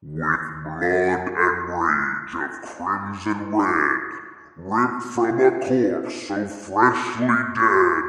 With blood and rage of crimson red, ripped from a corpse so freshly dead,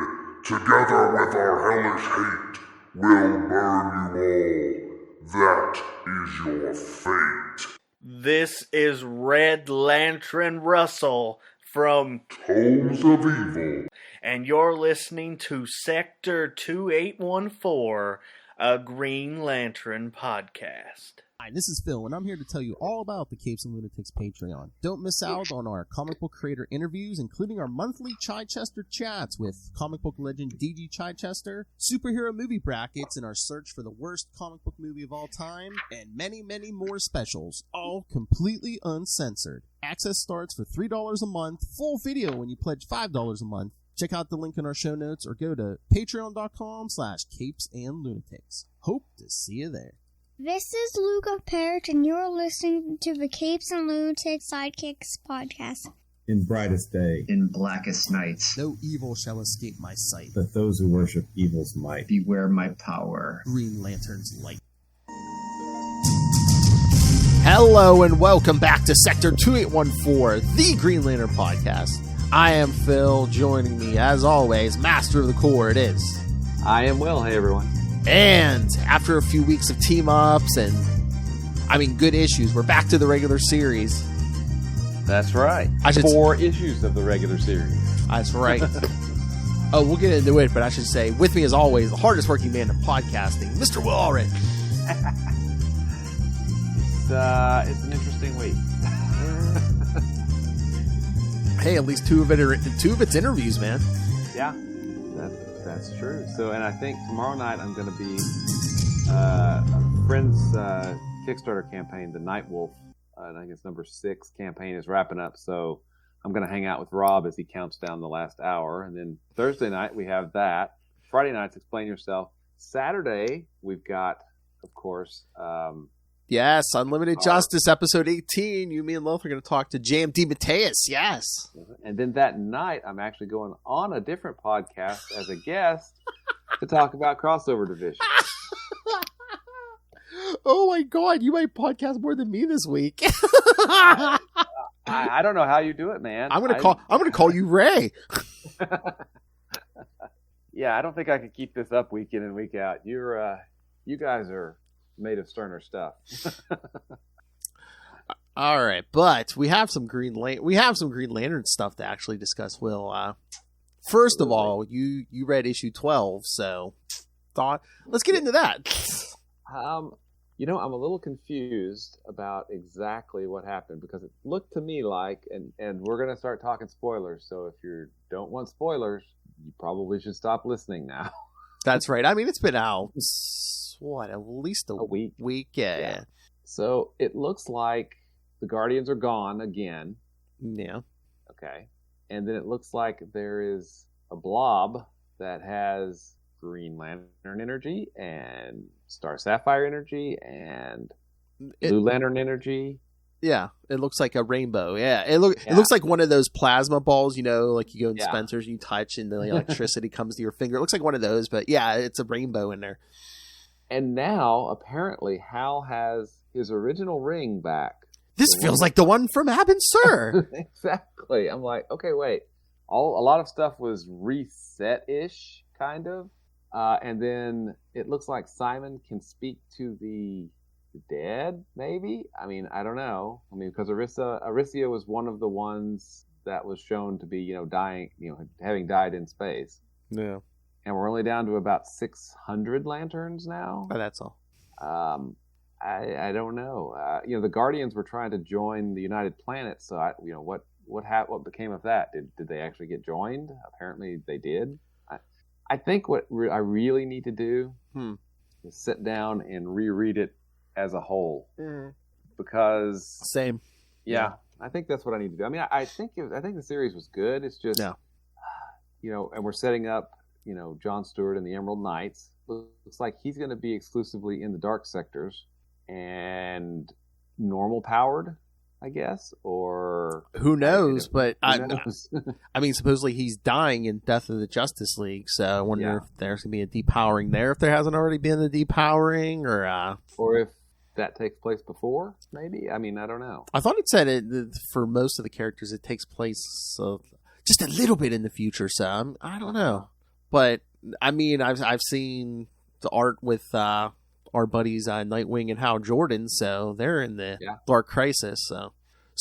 together with our hellish hate, we'll burn you all. That is your fate. This is Red Lantern Russell from Tomes of Evil, and you're listening to Sector 2814, a Green Lantern podcast. Hi, this is Phil, and I'm here to tell you all about the Capes and Lunatics Patreon. Don't miss out on our comic book creator interviews, including our monthly Chichester chats with comic book legend D.G. Chichester, superhero movie brackets in our search for the worst comic book movie of all time, and many, many more specials, all completely uncensored. Access starts for $3 a month, full video when you pledge $5 a month. Check out the link in our show notes or go to patreon.com/CapesandLunatics. Hope to see you there. This is Luke of Perich, and you're listening to the Capes and Lunatics Sidekicks podcast. In brightest day, in blackest nights, No evil shall escape my sight. that those who worship evil's might. beware my power. Green Lantern's light. Hello and welcome back to Sector 2814, the Green Lantern podcast. I am Phil. Joining me, as always, Master of the Core, it is. I am Will. Hey, everyone. And after a few weeks of team-ups and, good issues, we're back to the regular series. That's right. 4 issues of the regular series. That's right. Oh, we'll get into it, but I should say, with me as always, the hardest working man in podcasting, Mr. Will Ulrich. It's an interesting week. Hey, at least two of its interviews, man. Yeah, that's true. So, and I think tomorrow night I'm going to be a friend's Kickstarter campaign, the Night Wolf. I think it's number 6 campaign is wrapping up. So I'm going to hang out with Rob as he counts down the last hour. And then Thursday night we have that. Friday night's Explain Yourself. Saturday we've got, of course, yes, Unlimited Justice, episode 18. You, me, and Loth are going to talk to JMD Mateus. Yes. And then that night, I'm actually going on a different podcast as a guest to talk about Crossover Division. Oh my God, you might podcast more than me this week. I don't know how you do it, man. I'm gonna call you Ray. Yeah, I don't think I could keep this up week in and week out. You guys are made of sterner stuff. All right, but we have some Green Lantern stuff to actually discuss. Will, first of all, you read issue 12, so let's get into that. I'm a little confused about exactly what happened because it looked to me like, and we're going to start talking spoilers. So if you don't want spoilers, you probably should stop listening now. That's right. It's been out. What, at least a week? Yeah. So it looks like the Guardians are gone again. Yeah. Okay. And then it looks like there is a blob that has Green Lantern energy and Star Sapphire energy and Blue Lantern energy. Yeah, it looks like a rainbow. Yeah, it looks like one of those plasma balls, like you go in Spencer's and you touch and the electricity comes to your finger. It looks like one of those, but yeah, it's a rainbow in there. And now, apparently, Hal has his original ring back. This feels like the one from Abin Sur. Exactly. I'm like, okay, wait. A lot of stuff was reset-ish, kind of. And then it looks like Simon can speak to the dead, maybe? I don't know. Because Aricia was one of the ones that was shown to be, dying, having died in space. Yeah. And we're only down to about 600 lanterns now. Oh, that's all. I don't know. The Guardians were trying to join the United Planets. So what became of that? Did they actually get joined? Apparently they did. I think what I really need to do is sit down and reread it as a whole because same. Yeah, I think that's what I need to do. I think the series was good. It's just and we're setting up. John Stewart and the Emerald Knights. Looks like he's going to be exclusively in the dark sectors and normal powered, I guess, or who knows? But supposedly he's dying in Death of the Justice League. So I wonder if there's going to be a depowering there. If there hasn't already been a depowering, or if that takes place before, maybe? I mean, I don't know. I thought it said for most of the characters it takes place just a little bit in the future, so I don't know. But, I mean, I've seen the art with our buddies Nightwing and Hal Jordan, so they're in the Dark Crisis, so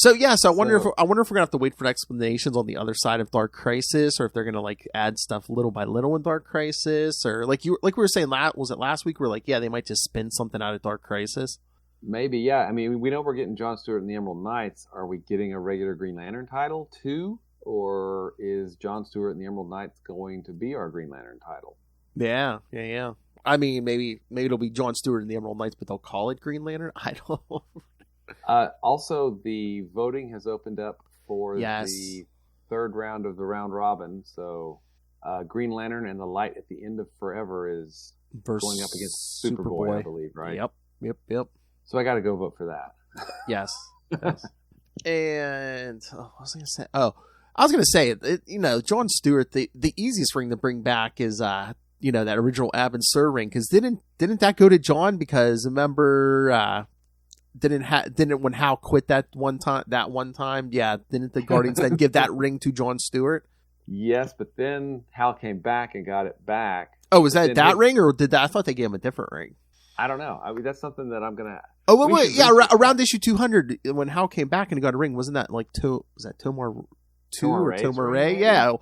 I wonder if we're gonna have to wait for explanations on the other side of Dark Crisis, or if they're gonna like add stuff little by little in Dark Crisis, or like we were saying was it last week? We're like, yeah, they might just spin something out of Dark Crisis. Maybe, yeah. I mean, we know we're getting John Stewart and the Emerald Knights. Are we getting a regular Green Lantern title too, or is John Stewart and the Emerald Knights going to be our Green Lantern title? Yeah. I mean, maybe it'll be John Stewart and the Emerald Knights, but they'll call it Green Lantern. I don't know. Also, the voting has opened up for the third round of the round robin. So, Green Lantern and the Light at the End of Forever is going up against Superboy, I believe, right? Yep. So I got to go vote for that. Yes. And what was I going to say? Oh, I was going to say, John Stewart. The easiest ring to bring back is that original Ab and Sur ring, because didn't that go to John? Because remember. Didn't when Hal quit that one time? Yeah, didn't the Guardians then give that ring to John Stewart? Yes, but then Hal came back and got it back. Oh, was that ring, or did that? I thought they gave him a different ring. I don't know. I mean, that's something that I'm gonna. Oh wait, yeah, around issue 200 when Hal came back and he got a ring, wasn't that like was that Tomar 2 or Tomar Ray? Yeah,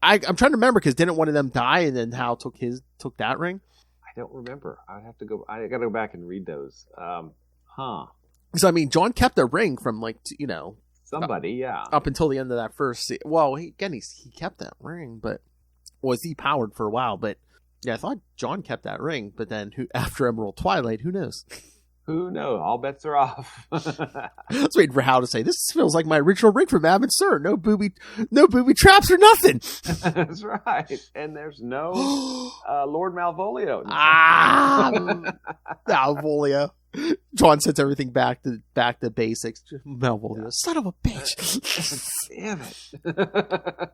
I'm trying to remember, because didn't one of them die and then Hal took that ring? I don't remember. I got to go back and read those. So I mean, John kept a ring from somebody, up until the end of that first. Well, he kept that ring, but was he powered for a while? But yeah, I thought John kept that ring. But then after Emerald Twilight, who knows? Who knows? All bets are off. I was waiting for Hal to say, "This feels like my original ring from Ab and Sur. No booby traps or nothing." That's right. And there's no Lord Malvolio. Malvolio. John sets everything back to basics. Malvolio, son of a bitch. Damn it.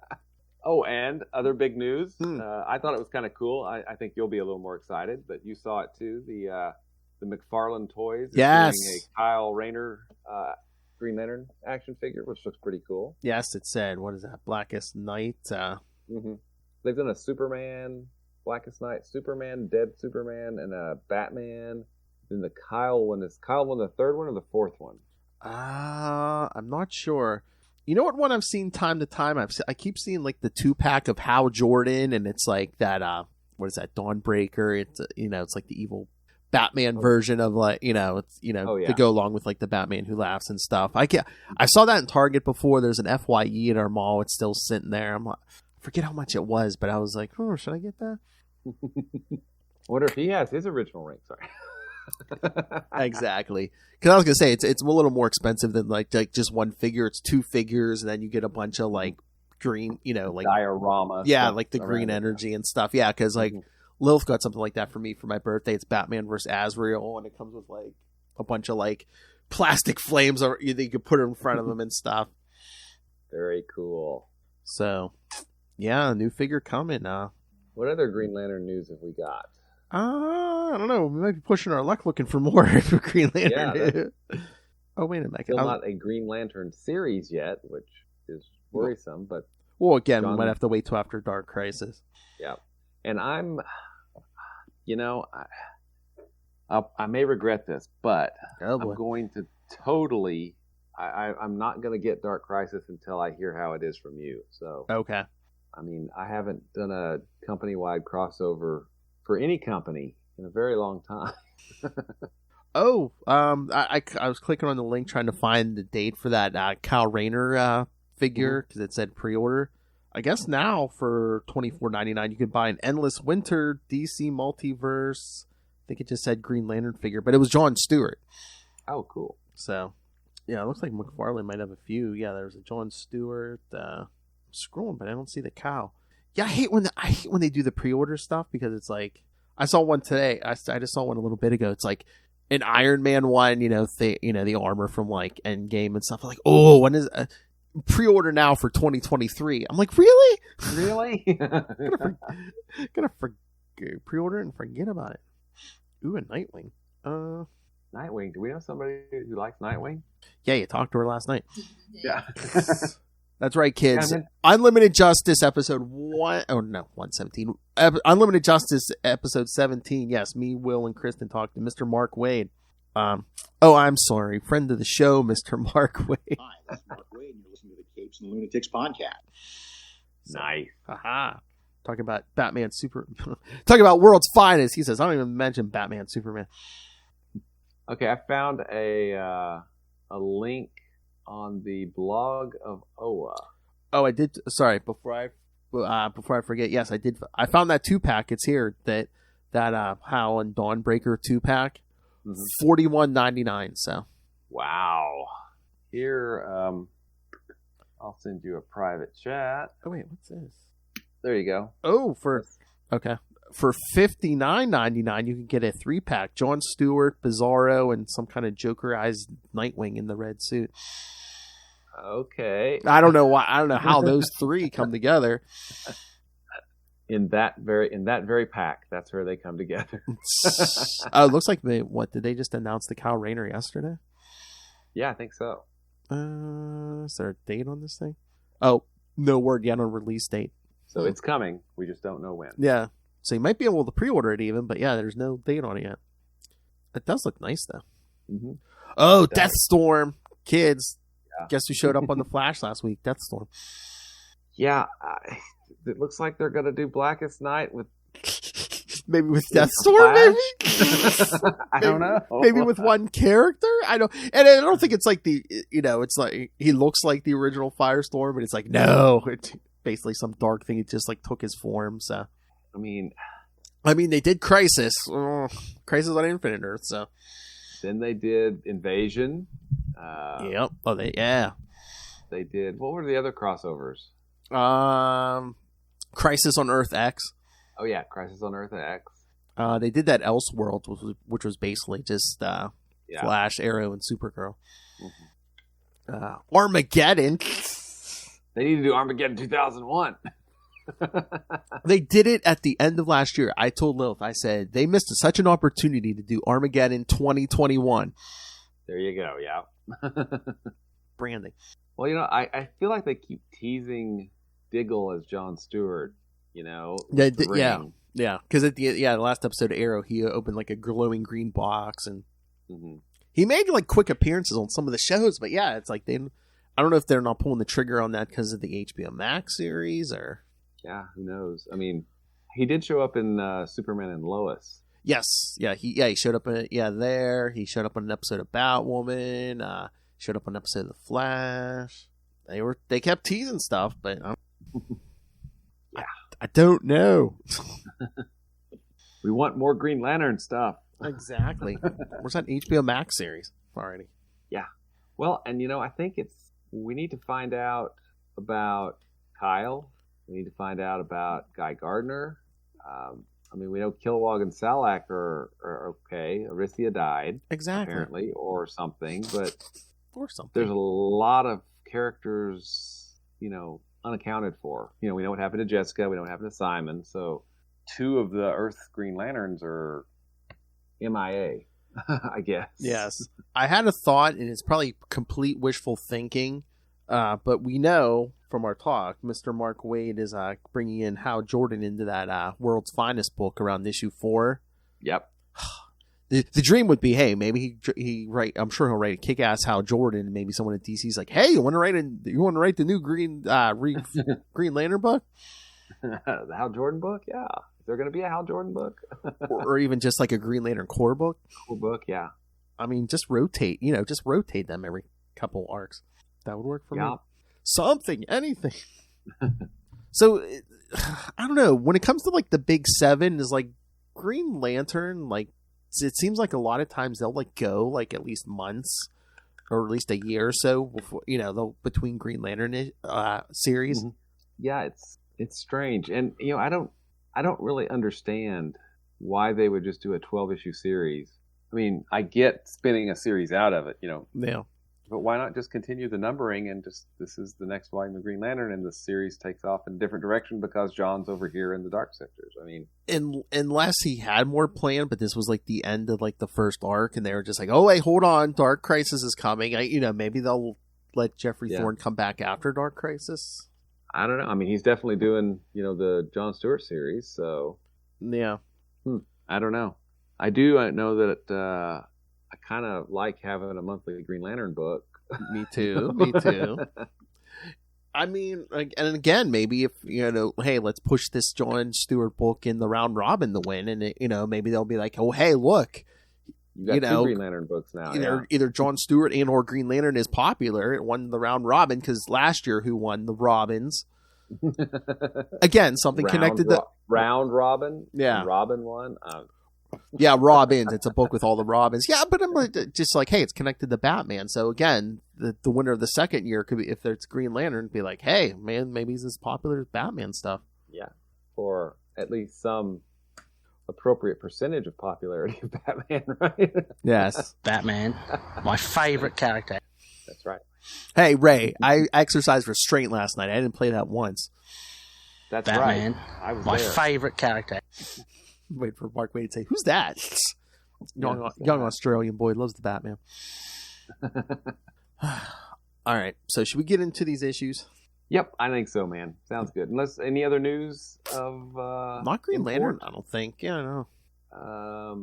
Oh, and other big news. I thought it was kind of cool. I think you'll be a little more excited, but you saw it too. The McFarlane Toys is doing a Kyle Rayner Green Lantern action figure, which looks pretty cool. Yes, it said, what is that, Blackest Night? They've done a Superman, Blackest Night, Superman, Dead Superman, and a Batman. Then the Kyle one, is Kyle one the third one or the fourth one? I'm not sure. You know what one I've seen time to time? I keep seeing like the 2-pack of Hal Jordan, and it's like that, what is that, Dawnbreaker? It's, it's like the evil Batman version of to go along with like the Batman Who Laughs and stuff. I saw that in Target before. There's an FYE at our mall. It's still sitting there. I forget how much it was, but I was like, oh, should I get that? I wonder if he has his original ring. Sorry. Exactly, because I was gonna say it's a little more expensive than like just one figure. It's 2 figures, and then you get a bunch of like green, like diorama. Yeah, like the green energy and stuff. Yeah, because like Lilith got something like that for me for my birthday. It's Batman versus Azrael, and it comes with like a bunch of like plastic flames that you could put in front of them and stuff. Very cool. So, yeah, a new figure coming. What other Green Lantern news have we got? I don't know. We might be pushing our luck looking for more for Green Lantern. Oh, wait a minute. Still not a Green Lantern series yet, which is worrisome. But again, we might have to wait till after Dark Crisis. Yeah, and I'm, I may regret this, but I'm going to totally. I'm not going to get Dark Crisis until I hear how it is from you. So okay. I mean, I haven't done a company-wide crossover for any company in a very long time. I was clicking on the link trying to find the date for that Kyle Rayner figure, because it said pre-order. I guess now for $24.99 you can buy an Endless Winter DC Multiverse. I think it just said Green Lantern figure, but it was John Stewart. Oh, cool. So, yeah, it looks like McFarlane might have a few. Yeah, there's a John Stewart. I'm scrolling, but I don't see the Kyle. Yeah, I hate when they do the pre-order stuff, because it's like, I saw one today. I just saw one a little bit ago. It's like an Iron Man one, the armor from like Endgame and stuff. Like, oh, when is pre-order now for 2023? I'm like, really? gonna pre-order and forget about it. Ooh, a Nightwing. Nightwing. Do we know somebody who likes Nightwing? Yeah, you talked to her last night. Yeah. That's right, kids. Yeah, Unlimited Justice episode 117. Unlimited Justice episode 17. Yes, me, Will, and Kristen talked to Mr. Mark Wade. I'm sorry. Friend of the show, Mr. Mark Wade. Hi, this is Mark Wade, and you're listening to the Capes and Lunatics podcast. Nice. Aha. Talking about Batman talking about world's finest. He says, I don't even mention Batman Superman. Okay, I found a link on the blog of Oa. Oh, I did. Sorry, before I forget. Yes, I did. I found that 2-pack. It's here. That Hal and Dawnbreaker 2-pack. $41.99. So. Wow. Here, I'll send you a private chat. Oh wait, what's this? There you go. Oh, for $59.99, you can get a 3-pack. Jon Stewart, Bizarro, and some kind of Jokerized Nightwing in the red suit. Okay. I don't know why. I don't know how those three come together. In that very pack, that's where they come together. It looks like did they just announce the Kyle Rayner yesterday? Yeah, I think so. Is there a date on this thing? Oh, no word yet on release date. So it's coming. We just don't know when. Yeah. So you might be able to pre-order it even, but yeah, there's no date on it yet. It does look nice though. Mm-hmm. Oh, Deathstorm, kids! Yeah. Guess who showed up on the Flash last week? Deathstorm. Yeah, it looks like they're gonna do Blackest Night with maybe with Deathstorm. Maybe I don't know. Maybe with one character. I don't think it's like it's like he looks like the original Firestorm, but it's like no, it's basically some dark thing. It just like took his form. So. I mean, they did Crisis on Infinite Earth. So then they did Invasion. Yep. Oh, they did. What were the other crossovers? Crisis on Earth X. Oh yeah, Crisis on Earth X. They did that Elseworld, which was basically just Flash, Arrow, and Supergirl. Mm-hmm. Armageddon. They need to do Armageddon 2001. They did it at the end of last year. I told Lilith, I said, they missed such an opportunity to do Armageddon 2021. There you go, yeah. Branding. Well, I feel like they keep teasing Diggle as Jon Stewart, Yeah, because the last episode of Arrow, he opened like a glowing green box, and he made like quick appearances on some of the shows, but yeah, it's like I don't know if they're not pulling the trigger on that because of the HBO Max series, or... Yeah, who knows? I mean, he did show up in Superman and Lois. Yes, yeah, he showed up there. He showed up on an episode of Batwoman. Showed up on an episode of The Flash. They kept teasing stuff, but I don't know. We want more Green Lantern stuff. Exactly. Where's that HBO Max series already? Yeah. Well, and I think we need to find out about Kyle. We need to find out about Guy Gardner. We know Kilowog and Salak are okay. Arisia died. Exactly. Apparently, or something. But something. There's a lot of characters, unaccounted for. We know what happened to Jessica. We know what happened to Simon. So 2 of the Earth Green Lanterns are MIA, I guess. Yes. I had a thought, and it's probably complete wishful thinking, but we know from our talk, Mr. Mark Wade is bringing in Hal Jordan into that World's Finest book around issue 4. Yep. The dream would be, hey, maybe he write. I'm sure he'll write a kick-ass Hal Jordan, and maybe someone at DC's like, hey, you want to write the new Green Lantern book? The Hal Jordan book, yeah. Is there going to be a Hal Jordan book? or even just like a Green Lantern core book? Core book, yeah. I mean, just rotate them every couple arcs. That would work for me. Something, anything. So, I don't know. When it comes to like the big 7, is like Green Lantern, like it seems like a lot of times they'll like go like at least months or at least a year or so before between Green Lantern series. Mm-hmm. Yeah, it's strange, and I don't really understand why they would just do a 12-issue series. I mean, I get spinning a series out of it, Yeah. But why not just continue the numbering and just this is the next volume of Green Lantern and the series takes off in a different direction because John's over here in the dark sectors. I mean, unless he had more planned, but this was like the end of like the first arc, and they were just like, "Oh wait, hold on, Dark Crisis is coming." Maybe they'll let Jeffrey Thorne come back after Dark Crisis. I don't know. I mean, he's definitely doing the John Stewart series, so yeah. I don't know. I do know that. I kind of like having a monthly Green Lantern book. Me too. I mean, and again, maybe if, hey, let's push this John Stewart book in the round robin to win. And, maybe they'll be like, oh, hey, look. You got two Green Lantern books now. Either John Stewart and or Green Lantern is popular. It won the round robin because last year who won the Robins? Again, something connected to... Round Robin? Yeah. Robin won? Yeah, Robins. It's a book with all the Robins. Yeah, but I'm just like, hey, it's connected to Batman. So again, the winner of the second year could be, if it's Green Lantern, be like, hey, man, maybe he's as popular as Batman stuff. Yeah, or at least some appropriate percentage of popularity of Batman, right? Yes, Batman, my favorite character. That's right. Hey, Ray, I exercised restraint last night. I didn't play that once. That's Batman, right. I was my there. favorite character. Wait for Mark Wade to say, "Who's that?" Young Australian boy loves the Batman. All right, so should we get into these issues? Yep, I think so, man. Sounds good. Unless any other news of not Green Lantern, I don't think. Yeah, no. I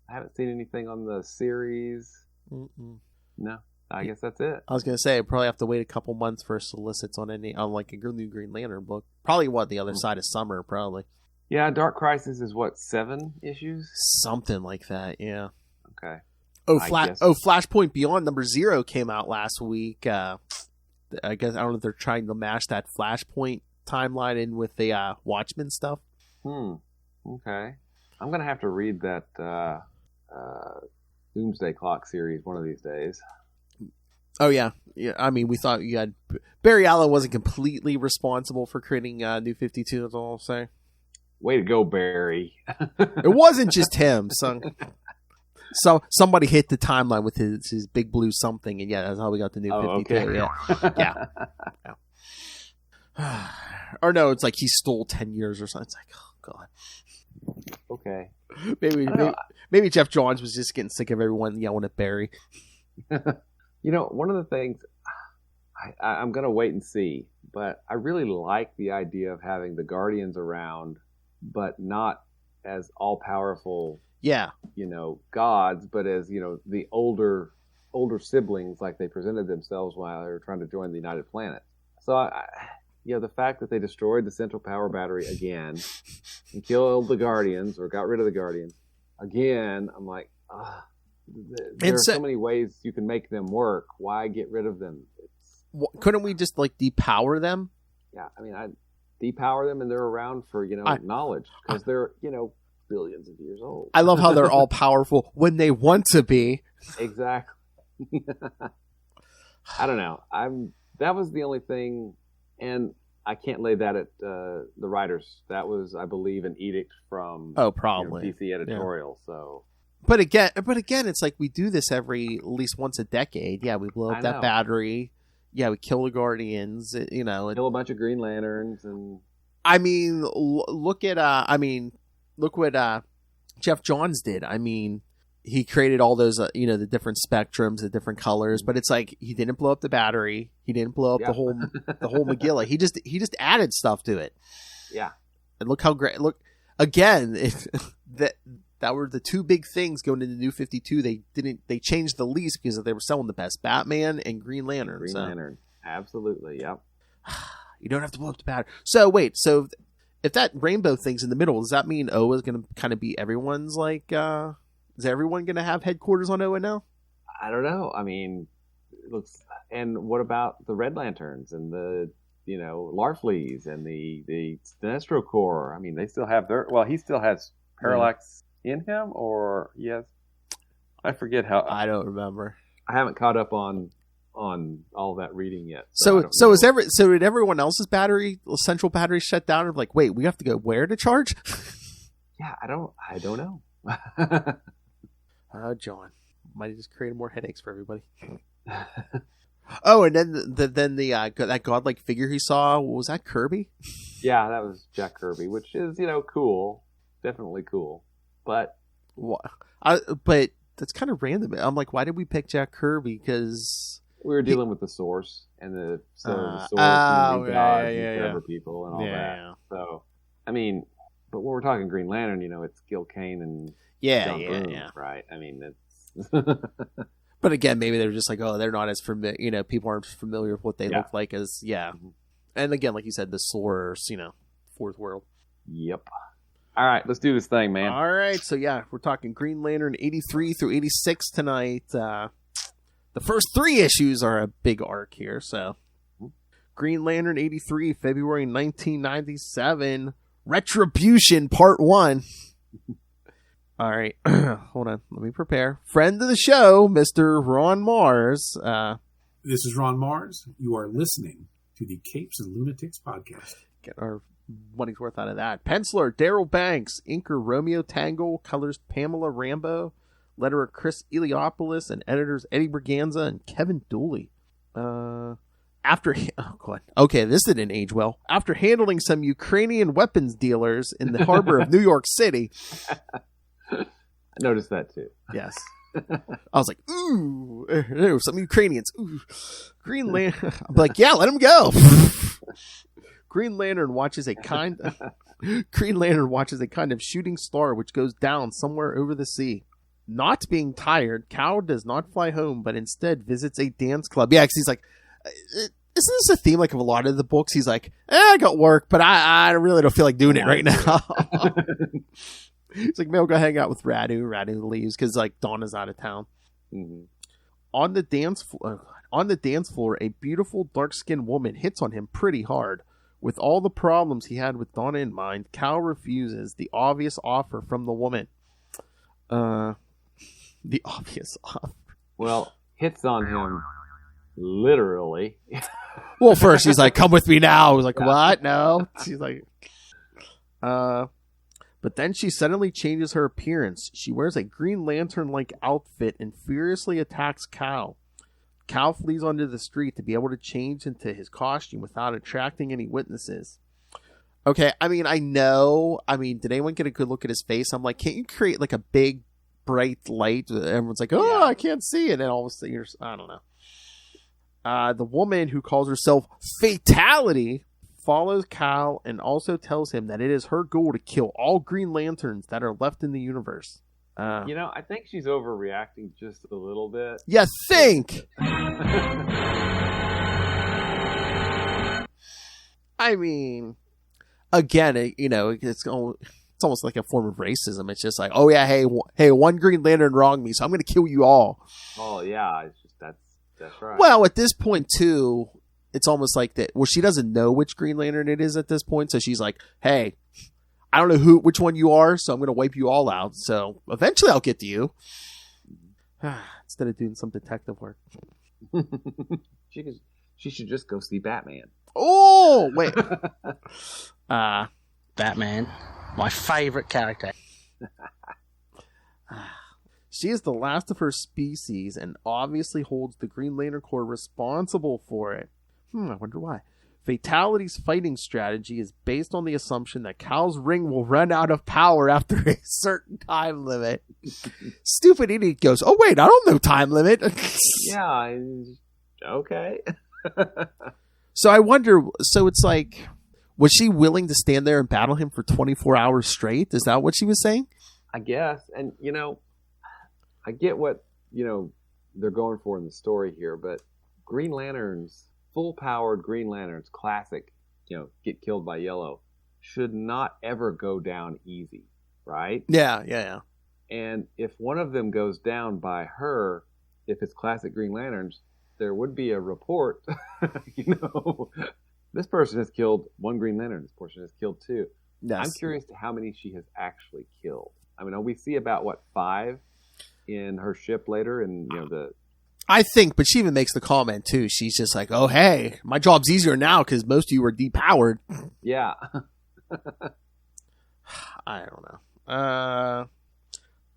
haven't seen anything on the series. Mm-mm. No, I guess that's it. I was gonna say I probably have to wait a couple months for solicits on like a new Green Lantern book. Probably the other side of summer, probably. Yeah, Dark Crisis is what, 7 issues? Something like that, yeah. Okay. Flashpoint Beyond #0 came out last week. I guess I don't know if they're trying to mash that Flashpoint timeline in with the Watchmen stuff. Okay. I'm gonna have to read that Doomsday Clock series one of these days. Oh yeah. I mean, we thought you had Barry Allen wasn't completely responsible for creating New 52. That's all I'll say. Way to go, Barry. It wasn't just him. So somebody hit the timeline with his big blue something, and yeah, that's how we got the New 52. Okay. Yeah. Or no, it's like he stole 10 years or something. It's like, oh god. Okay. Maybe Jeff Johns was just getting sick of everyone yelling at Barry. One of the things I'm going to wait and see, but I really like the idea of having the Guardians around, but not as all-powerful, gods, but as, the older siblings like they presented themselves while they were trying to join the United Planet. So, the fact that they destroyed the Central Power Battery again and killed the Guardians, or got rid of the Guardians, again, I'm like, there are so many ways you can make them work. Why get rid of them? Couldn't we just, depower them? Yeah, I mean, I'd depower them and they're around for, knowledge, because they're, billions of years old. I love how they're all powerful when they want to be. Exactly. I don't know. That was the only thing, and I can't lay that at the writers. That was, I believe, an edict from probably DC editorial. Yeah. So, but again, it's like we do this at least once a decade. Yeah, we blow up that battery. Yeah, we kill the Guardians. Kill a bunch of Green Lanterns, and I mean, look what Jeff Johns did. I mean, he created all those, the different spectrums, the different colors. But it's like he didn't blow up the battery. He didn't blow up the whole Megillah. He just added stuff to it. Yeah, and look how great. Look again. That were the two big things going into New 52. They changed the least because they were selling the best Batman and Green Lantern. Lantern, absolutely. Yep. You don't have to blow up the battery. So wait, if that rainbow thing's in the middle, does that mean Oa is going to kind of be everyone's is everyone going to have headquarters on Oa now? I don't know. I mean, it looks. And what about the Red Lanterns and the Larfleeze and the Sinestro Corps? I mean, they still have their. Well, he still has Parallax in him, or yes, I forget how. I don't remember. I haven't caught up on all that reading yet. So did everyone else's central battery shut down? And like, wait, we have to go where to charge? Yeah, I don't know. John, might have just created more headaches for everybody. Oh, and then that godlike figure he saw, was that Kirby? Yeah, that was Jack Kirby, which is, cool. Definitely cool. But but that's kind of random. I'm like, why did we pick Jack Kirby? Because we were dealing with the Source and the Source and the gods and forever people and all that. Yeah. So, I mean, but when we're talking Green Lantern, it's Gil Kane and John Boone, right? I mean, it's... But again, maybe they're just like, oh, they're not as familiar. People aren't familiar with what they look like as And again, like you said, the Source, Fourth World. Yep. All right, let's do this thing, man. All right, so we're talking Green Lantern 83 through 86 tonight. The first 3 issues are a big arc here. So, Green Lantern 83, February 1997, Retribution, Part 1. All right, hold on. Let me prepare. Friend of the show, Mr. Ron Mars. This is Ron Mars. You are listening to the Capes and Lunatics podcast. Get our money's worth out of that. Penciler, Daryl Banks. Inker, Romeo Tangle. Colors, Pamela Rambo. Letterer, Chris Eliopoulos. And editors, Eddie Berganza and Kevin Dooley. Okay, this didn't age well. After handling some Ukrainian weapons dealers in the harbor of New York City... I noticed that too. Yes. I was like, ooh, there were some Ukrainians. Ooh. Green Lantern. I'm like, yeah, let him go. Green Lantern watches a kind of shooting star which goes down somewhere over the sea. Not being tired, Cal does not fly home, but instead visits a dance club. Yeah, because he's like, isn't this a theme like of a lot of the books? He's like, I got work, but I really don't feel like doing it right now. He's like, maybe I'll go hang out with Radu. Radu leaves because like Donna's out of town. Mm-hmm. On the dance floor, a beautiful dark-skinned woman hits on him pretty hard. With all the problems he had with Donna in mind, Cal refuses the obvious offer from the woman. The obvious offer. Well, hits on him literally. Well, first he's like, "Come with me now." I was like, "What? No." She's like, But then she suddenly changes her appearance. She wears a Green Lantern-like outfit and furiously attacks Cal. Cal flees onto the street to be able to change into his costume without attracting any witnesses. Okay, I mean, did anyone get a good look at his face? I'm like, can't you create like a big, bright light? Everyone's like, oh, I can't see it. And all of a sudden, I don't know. The woman who calls herself Fatality follows Cal and also tells him that it is her goal to kill all Green Lanterns that are left in the universe. I think she's overreacting just a little bit. You think? I mean, again, it's almost like a form of racism. It's just like, oh yeah, hey, one Green Lantern wronged me, so I'm going to kill you all. Oh yeah, it's just that's right. Well, at this point too, it's almost like that. Well, she doesn't know which Green Lantern it is at this point, so she's like, "Hey, I don't know which one you are, so I'm going to wipe you all out. So eventually, I'll get to you." Instead of doing some detective work, she should just go see Batman. Oh wait, Batman, my favorite character. She is the last of her species and obviously holds the Green Lantern Corps responsible for it. I wonder why. Fatality's fighting strategy is based on the assumption that Cal's ring will run out of power after a certain time limit. Stupid idiot goes, oh wait, I don't know time limit. Yeah, okay. So I wonder, so it's like, was she willing to stand there and battle him for 24 hours straight? Is that what she was saying? I guess. And, I get what, they're going for in the story here, but Green Lanterns, full-powered Green Lanterns, classic, get killed by yellow, should not ever go down easy, right? Yeah. And if one of them goes down by her, if it's classic Green Lanterns, there would be a report, this person has killed one Green Lantern, this person has killed two. Yes. I'm curious to how many she has actually killed. I mean, we see about, 5 in her ship later, and, I think, but she even makes the comment, too. She's just like, oh, hey, my job's easier now because most of you are depowered. Yeah. I don't know.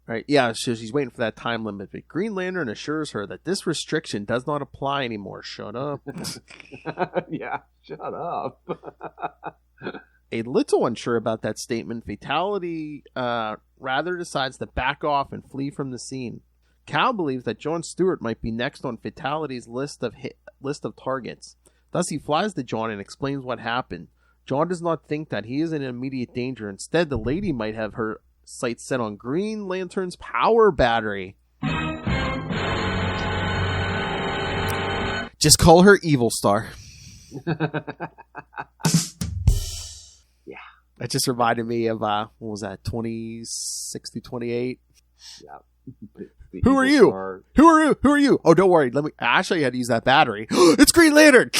Right? Yeah, so she's waiting for that time limit. But Green Lantern assures her that this restriction does not apply anymore. Shut up. Yeah, shut up. A little unsure about that statement, Fatality rather decides to back off and flee from the scene. Cal believes that John Stewart might be next on Fatality's list of targets. Thus, he flies to John and explains what happened. John does not think that he is in immediate danger. Instead, the lady might have her sights set on Green Lantern's power battery. Just call her Evil Star. Yeah. That just reminded me of, what was that, 26 through 28? Yeah. Who are you? Who are you? Who are you? Oh, don't worry. I'll show you how to use that battery. It's Green Lantern!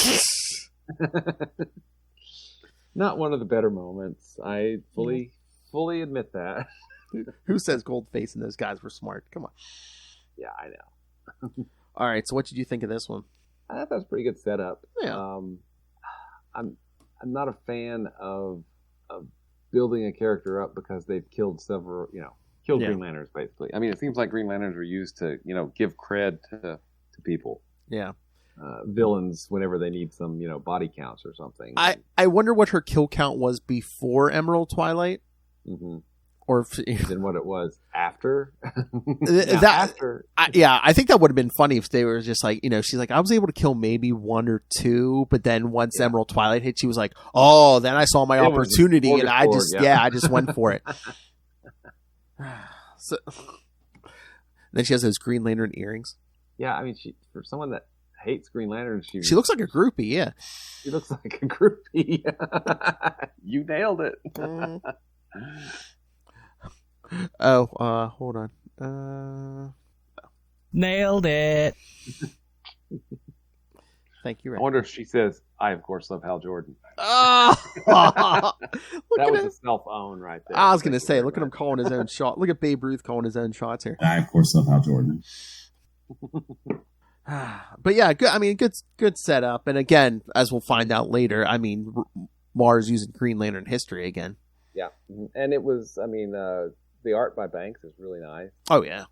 Not one of the better moments. I fully admit that. Who says Goldface and those guys were smart? Come on. Yeah, I know. All right, so what did you think of this one? I thought that was a pretty good setup. Yeah. I'm not a fan of building a character up because they've killed several, Green Lanterns, basically. I mean, it seems like Green Lanterns were used to, give cred to people. Yeah. Villains whenever they need some, body counts or something. I wonder what her kill count was before Emerald Twilight. Mm-hmm. Or then what it was after. After. I think that would have been funny if they were just like, she's like, I was able to kill maybe one or two, but then once Emerald Twilight hit, she was like, oh, then I saw my opportunity and I just went for it. So, then she has those Green Lantern earrings. Yeah, I mean, for someone that hates Green Lantern, she looks like a groupie. Yeah, she looks like a groupie. You nailed it. Hold on. Nailed it. Thank you. I wonder if she says, "I of course love Hal Jordan." That was a self-own right there. I was going to say, look at him calling his own shot. Look at Babe Ruth calling his own shots here. I of course love Hal Jordan. But yeah, good. I mean, good setup. And again, as we'll find out later, I mean, Mars using Green Lantern history again. Yeah, and it was. I mean, the art by Banks is really nice. Oh yeah.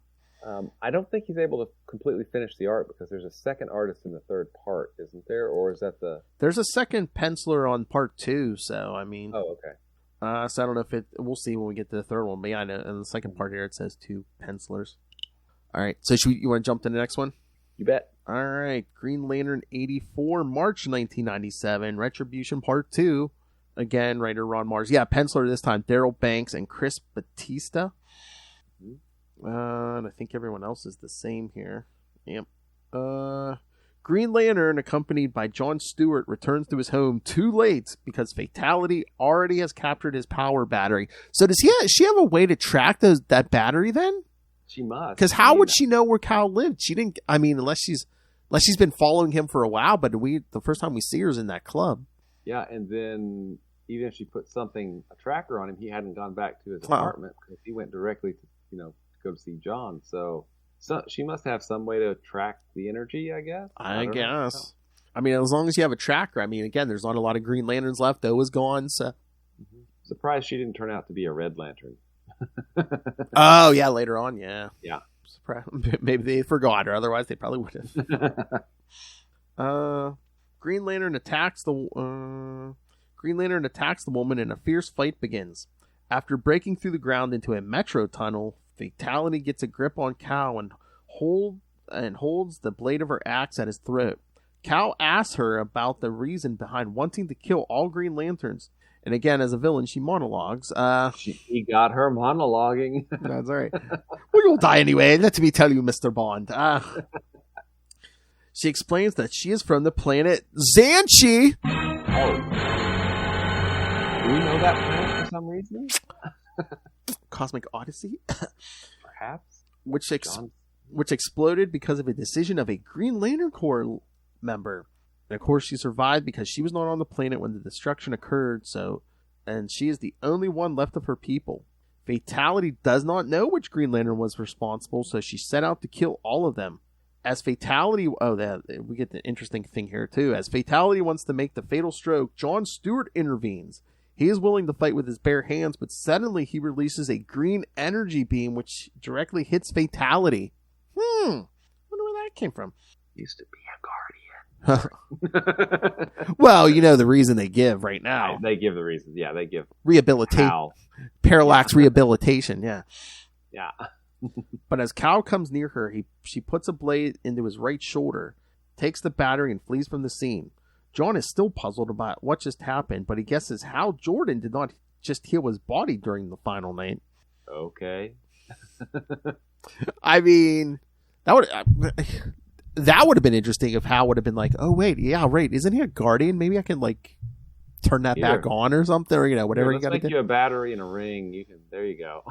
I don't think he's able to completely finish the art because there's a second artist in the third part, isn't there? Or is that There's a second penciler on part 2, so I mean. Oh, okay. So I don't know if we'll see when we get to the third one. But yeah, I know in the second part here it says 2 pencilers. All right, so you want to jump to the next one? You bet. All right, Green Lantern 84, March 1997, Retribution Part 2. Again, writer Ron Mars. Yeah, penciler this time, Daryl Banks and Chris Batista. And I think everyone else is the same here. Yep. Green Lantern, accompanied by John Stewart, returns to his home too late because Fatality already has captured his power battery. So does she have a way to track that battery then? She must. Because how would she know where Cal lived? She didn't. I mean, unless she's been following him for a while. But the first time we see her is in that club. Yeah, and then even if she put a tracker on him, he hadn't gone back to his apartment because he went directly to go to see John. So she must have some way to track the energy, I guess. I guess. I mean, as long as you have a tracker. I mean, again, there's not a lot of Green Lanterns left. Oa's gone, so. Surprised she didn't turn out to be a Red Lantern. Oh, yeah, later on, yeah. Yeah. Surprised. Maybe they forgot her. Otherwise, they probably would have. Green Lantern attacks the woman and a fierce fight begins. After breaking through the ground into a metro tunnel, Fatality gets a grip on Cal and holds the blade of her axe at his throat. Cal asks her about the reason behind wanting to kill all Green Lanterns. And again, as a villain, she monologues. He got her monologuing. That's all right. Well, you'll die anyway. Let me tell you, Mr. Bond. She explains that she is from the planet Xanchi. Oh. Do we know that planet for some reason? Cosmic Odyssey? Perhaps. Which exploded because of a decision of a Green Lantern Corps member. And of course, she survived because she was not on the planet when the destruction occurred, and she is the only one left of her people. Fatality does not know which Green Lantern was responsible, so she set out to kill all of them. As Fatality... we get the interesting thing here, too. As Fatality wants to make the fatal stroke, John Stewart intervenes. He is willing to fight with his bare hands, but suddenly he releases a green energy beam which directly hits Fatality. Wonder where that came from. Used to be a guardian. Well, you know the reason they give right now. They give the reasons. Yeah, they give rehabilitation. Parallax rehabilitation, yeah. Yeah. But as Cal comes near her, she puts a blade into his right shoulder, takes the battery, and flees from the scene. John is still puzzled about what just happened, but he guesses how Jordan did not just heal his body during the final night. Okay. I mean, that would have been interesting if Hal would have been like, oh, wait, yeah, right, isn't he a guardian? Maybe I can, like, turn that back on or something, or, you know, whatever you got to do. Let's make you a battery and a ring. There you go.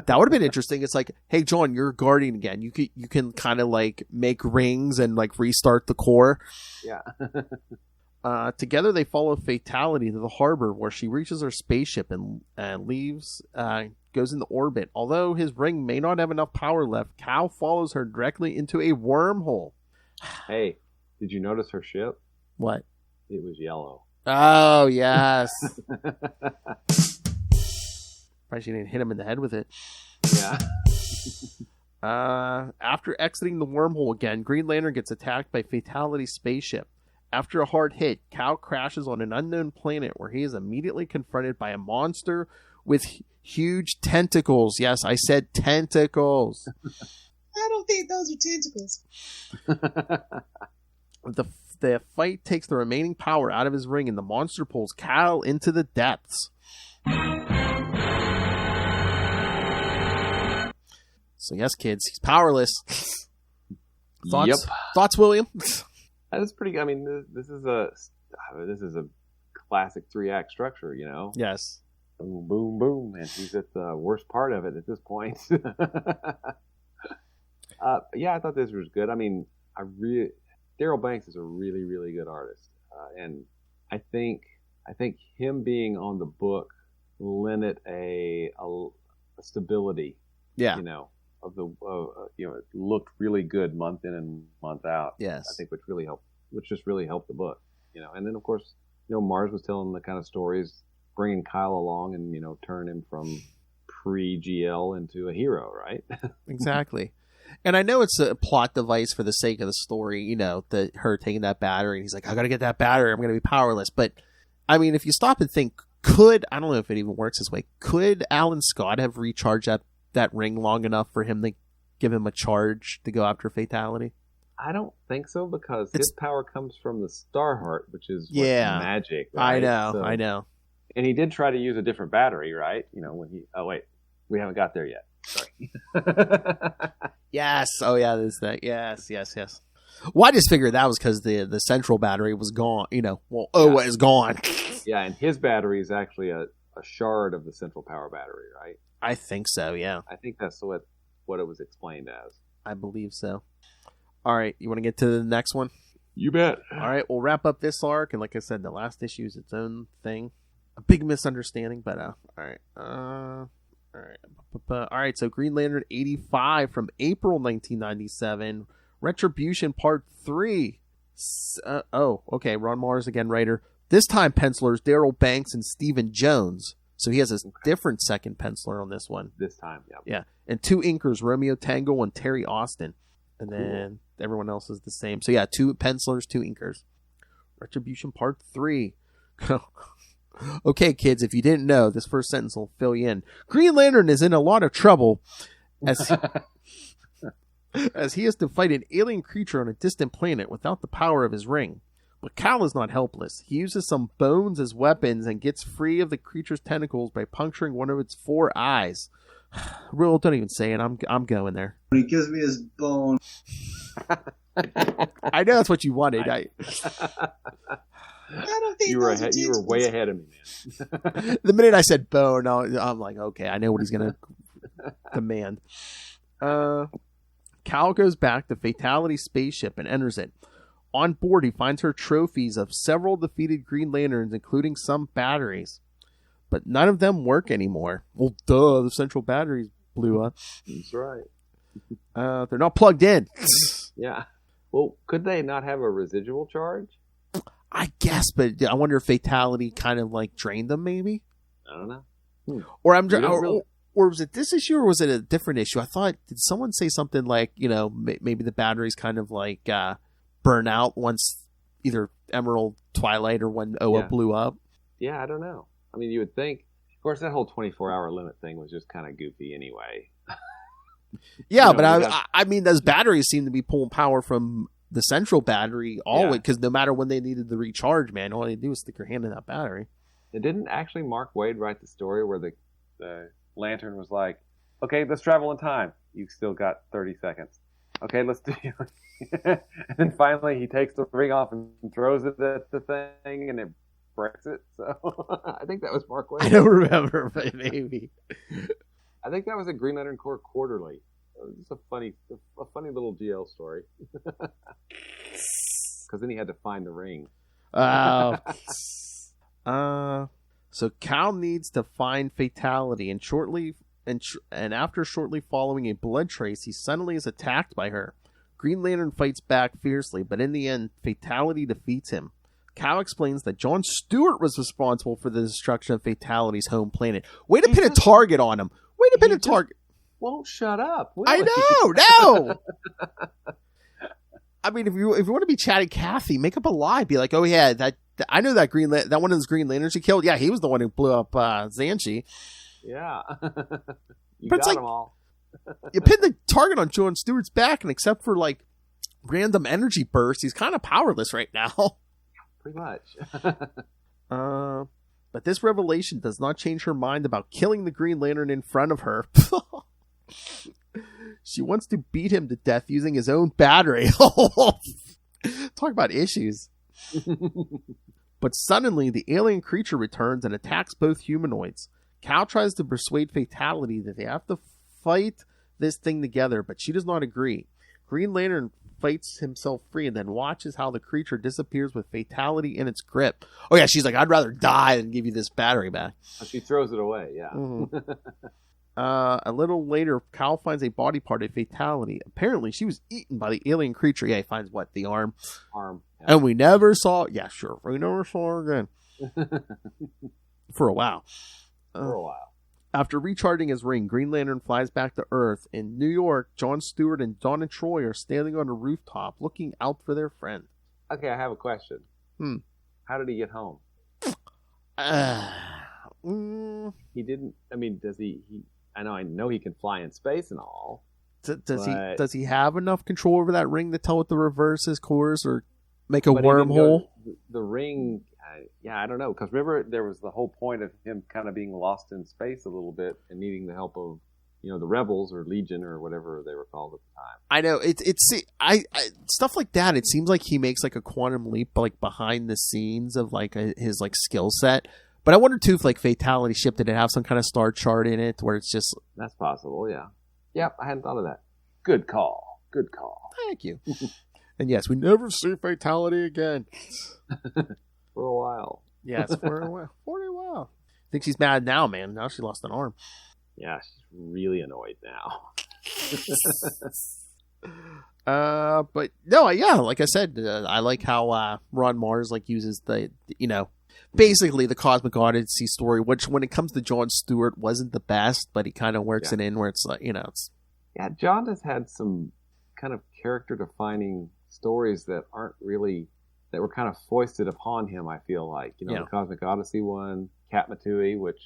That would have been interesting. It's like, hey, John, you're a guardian again. You can kind of, like, make rings and, like, restart the core. Yeah. Together they follow Fatality to the harbor where she reaches her spaceship and leaves, goes into orbit. Although his ring may not have enough power left, Cal follows her directly into a wormhole. Hey, did you notice her ship? What? It was yellow. Oh, yes. Probably she didn't hit him in the head with it. Yeah. After exiting the wormhole again, Green Lantern gets attacked by Fatality's spaceship. After a hard hit, Cal crashes on an unknown planet where he is immediately confronted by a monster with huge tentacles. Yes, I said tentacles. I don't think those are tentacles. The fight takes the remaining power out of his ring, and the monster pulls Cal into the depths. So yes, kids, he's powerless. Thoughts, William? That's pretty. I mean, this is a classic 3-act structure, you know. Yes. Boom, boom, boom, and he's at the worst part of it at this point. Yeah, I thought this was good. I mean, Daryl Banks is a really, really good artist, and I think him being on the book lent it a stability. Yeah. You know, of the it looked really good month in and month out. Yes. I think which just really helped the book. You know, and then of course, you know, Mars was telling the kind of stories, bringing Kyle along and, you know, turn him from pre-GL into a hero, right? Exactly. And I know it's a plot device for the sake of the story, you know, her taking that battery, and he's like, I gotta get that battery, I'm gonna be powerless. But I mean, if you stop and think, I don't know if it even works this way, could Alan Scott have recharged that ring long enough for him to give him a charge to go after Fatality? I don't think so, because his power comes from the Starheart, which is magic. Right? I know. And he did try to use a different battery, right? You know, we haven't got there yet. Sorry. Yes. Oh yeah, there's that. Yes. Well, I just figured that was because the central battery was gone. You know, it was gone. Yeah, and his battery is actually a shard of the central power battery, right? I think so, yeah. I think that's what it was explained as. I believe so. All right, you want to get to the next one? You bet. All right, we'll wrap up this arc, and like I said, the last issue is its own thing. A big misunderstanding, but all right. All right, so Green Lantern 85 from April 1997, Retribution Part 3. Okay, Ron Mars again, writer. This time pencilers Daryl Banks and Stephen Jones. So he has a different second penciler on this one. This time, yeah. Yeah, and 2 inkers, Romeo Tango and Terry Austin. And then everyone else is the same. So yeah, 2 pencilers, 2 inkers. Retribution Part 3. Okay, kids, if you didn't know, this first sentence will fill you in. Green Lantern is in a lot of trouble as he has to fight an alien creature on a distant planet without the power of his ring. But Cal is not helpless. He uses some bones as weapons and gets free of the creature's tentacles by puncturing one of its 4 eyes. Real, don't even say it. I'm going there. He gives me his bone. I know that's what you wanted. I don't think you were way ahead of me, man. The minute I said bone, I'm like, okay, I know what he's gonna demand. Cal goes back to Fatality's spaceship and enters it. On board, he finds her trophies of several defeated Green Lanterns, including some batteries. But none of them work anymore. Well, duh, the central batteries blew up. That's right. They're not plugged in. Yeah. Well, could they not have a residual charge? I guess, but I wonder if Fatality kind of like drained them, maybe. I don't know. Or or was it this issue, or was it a different issue? I thought, did someone say something like, maybe the batteries kind of like burn out once either Emerald, Twilight, or when Oa blew up? Yeah, I don't know. I mean, you would think. Of course, that whole 24-hour limit thing was just kind of goofy anyway. Yeah, but I mean, those batteries seem to be pulling power from the central battery always, because no matter when they needed the recharge, man, all they do is stick your hand in that battery. It didn't actually Mark Waid write the story where the Lantern was like, okay, let's travel in time. You've still got 30 seconds. Okay, let's do it. And then finally he takes the ring off and throws it at the thing, and it breaks it. So I think that was Mark Waid. I don't remember, but maybe. I think that was a Green Lantern Corps Quarterly. It was just a funny little GL story. Because then he had to find the ring. So Cal needs to find Fatality, and after shortly following a blood trace, he suddenly is attacked by her. Green Lantern fights back fiercely, but in the end, Fatality defeats him. Cal explains that John Stewart was responsible for the destruction of Fatality's home planet. Way to pin a target on him. Way to pin a target. Won't shut up. I know. No. I mean, if you want to be chatty Cathy, make up a lie. Be like, oh yeah, I know that that one of those Green Lanterns you killed. Yeah, he was the one who blew up Xanshi. Yeah. You but got them all. You pin the target on John Stewart's back, and except for like random energy bursts, he's kind of powerless right now. Pretty much. But this revelation does not change her mind about killing the Green Lantern in front of her. She wants to beat him to death using his own battery. Talk about issues. But suddenly, the alien creature returns and attacks both humanoids. Cal tries to persuade Fatality that they have to fight this thing together, but she does not agree. Green Lantern fights himself free and then watches how the creature disappears with Fatality in its grip. Oh yeah, she's like, I'd rather die than give you this battery back. She throws it away, yeah. Mm-hmm. A little later, Cal finds a body part of Fatality. Apparently, she was eaten by the alien creature. Yeah, he finds what? The arm? Arm. Yeah. And we never saw... Yeah, sure. We never saw her again. For a while. After recharging his ring, Green Lantern flies back to Earth. In New York, John Stewart and Donna Troy are standing on a rooftop looking out for their friend. Okay, I have a question. How did he get home? He didn't... I mean, does he I know he can fly in space and all. Does he have enough control over that ring to tell it to reverse his course or make a wormhole? The ring... I don't know, because remember there was the whole point of him kind of being lost in space a little bit and needing the help of, the Rebels or Legion or whatever they were called at the time. I know it's stuff like that. It seems like he makes like a quantum leap, like behind the scenes of like his like skill set. But I wonder too if like Fatality Ship did it have some kind of star chart in it where it's just... That's possible, yeah. Yep, I hadn't thought of that. Good call. Thank you. And yes, we never see Fatality again. For a while. Yes, for a while. I think she's mad now, man. Now she lost an arm. Yeah, she's really annoyed now. But no, yeah, like I said, I like how Ron Mars like uses the, basically the Cosmic Odyssey story, which when it comes to John Stewart wasn't the best, but he kind of works it in where it's like, it's... Yeah, John has had some kind of character-defining stories that aren't really... that were kind of foisted upon him, I feel like. The Cosmic Odyssey one, Kat Matui, which...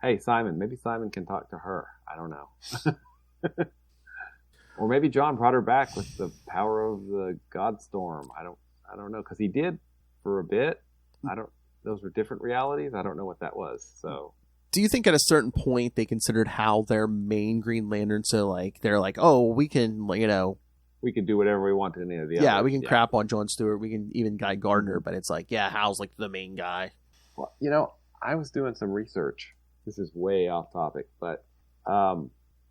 Hey, Simon, maybe Simon can talk to her. I don't know. Or maybe John brought her back with the power of the Godstorm. I don't know, because he did for a bit. Those were different realities. I don't know what that was, so... Do you think at a certain point they considered Hal their main Green Lantern, so like they're like, oh, we can, we can do whatever we want to any of the others. We can crap on John Stewart. We can even Guy Gardner, but it's like, Hal's like the main guy. Well, I was doing some research. This is way off topic, but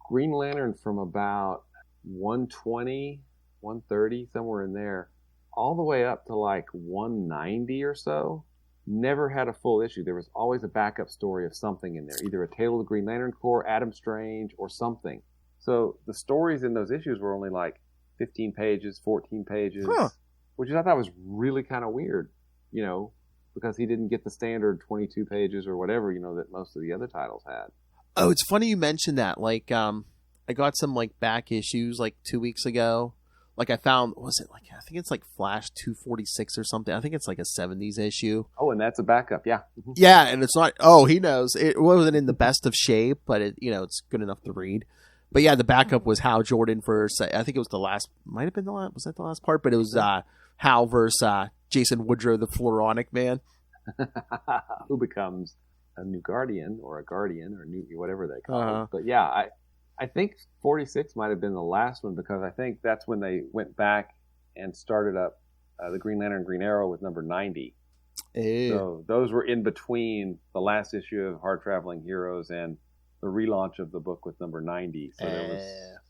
Green Lantern from about 120, 130, somewhere in there, all the way up to like 190 or so, never had a full issue. There was always a backup story of something in there, either a Tale of the Green Lantern Corps, Adam Strange, or something. So the stories in those issues were only like 15 pages, 14 pages, which I thought was really kind of weird. because he didn't get the standard 22 pages or whatever, that most of the other titles had. Oh, it's funny you mentioned that. Like, I got some like back issues like 2 weeks ago. Like I found, I think it's like Flash 246 or something. I think it's like a 70s issue. Oh, and that's a backup, yeah. Mm-hmm. Yeah, and it's not, he knows. It wasn't in the best of shape, but it's good enough to read. But yeah, the backup was Hal Jordan versus, I think it was might have been was that the last part? But it was Hal versus Jason Woodrow, the Floronic Man. Who becomes a new Guardian or a Guardian or new whatever they call it. But yeah, I think 46 might have been the last one, because I think that's when they went back and started up the Green Lantern and Green Arrow with number 90. Ew. So those were in between the last issue of Hard Traveling Heroes and the relaunch of the book with number 90. So there was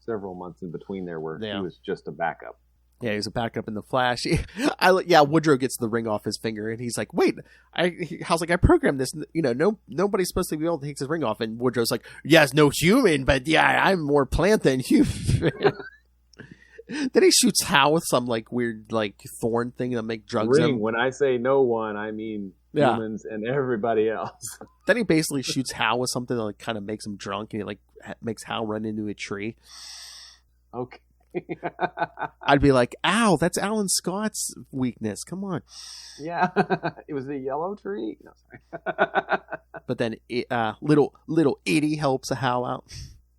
several months in between there where he was just a backup. Yeah, he's a backup in the Flash. Woodrow gets the ring off his finger, and he's like, "Wait, Hal's like, I programmed this. Nobody's supposed to be able to take his ring off." And Woodrow's like, "Yes, no human, but yeah, I'm more plant than human." Then he shoots Hal with some like weird like thorn thing to make drugs. Ring. When I say no one, I mean humans and everybody else. Then he basically shoots Hal with something that like kind of makes him drunk, and he like makes Hal run into a tree. Okay. I'd be like, ow, that's Alan Scott's weakness. Come on. Yeah. It was the yellow tree. No, sorry. But then little Edie helps Hal out.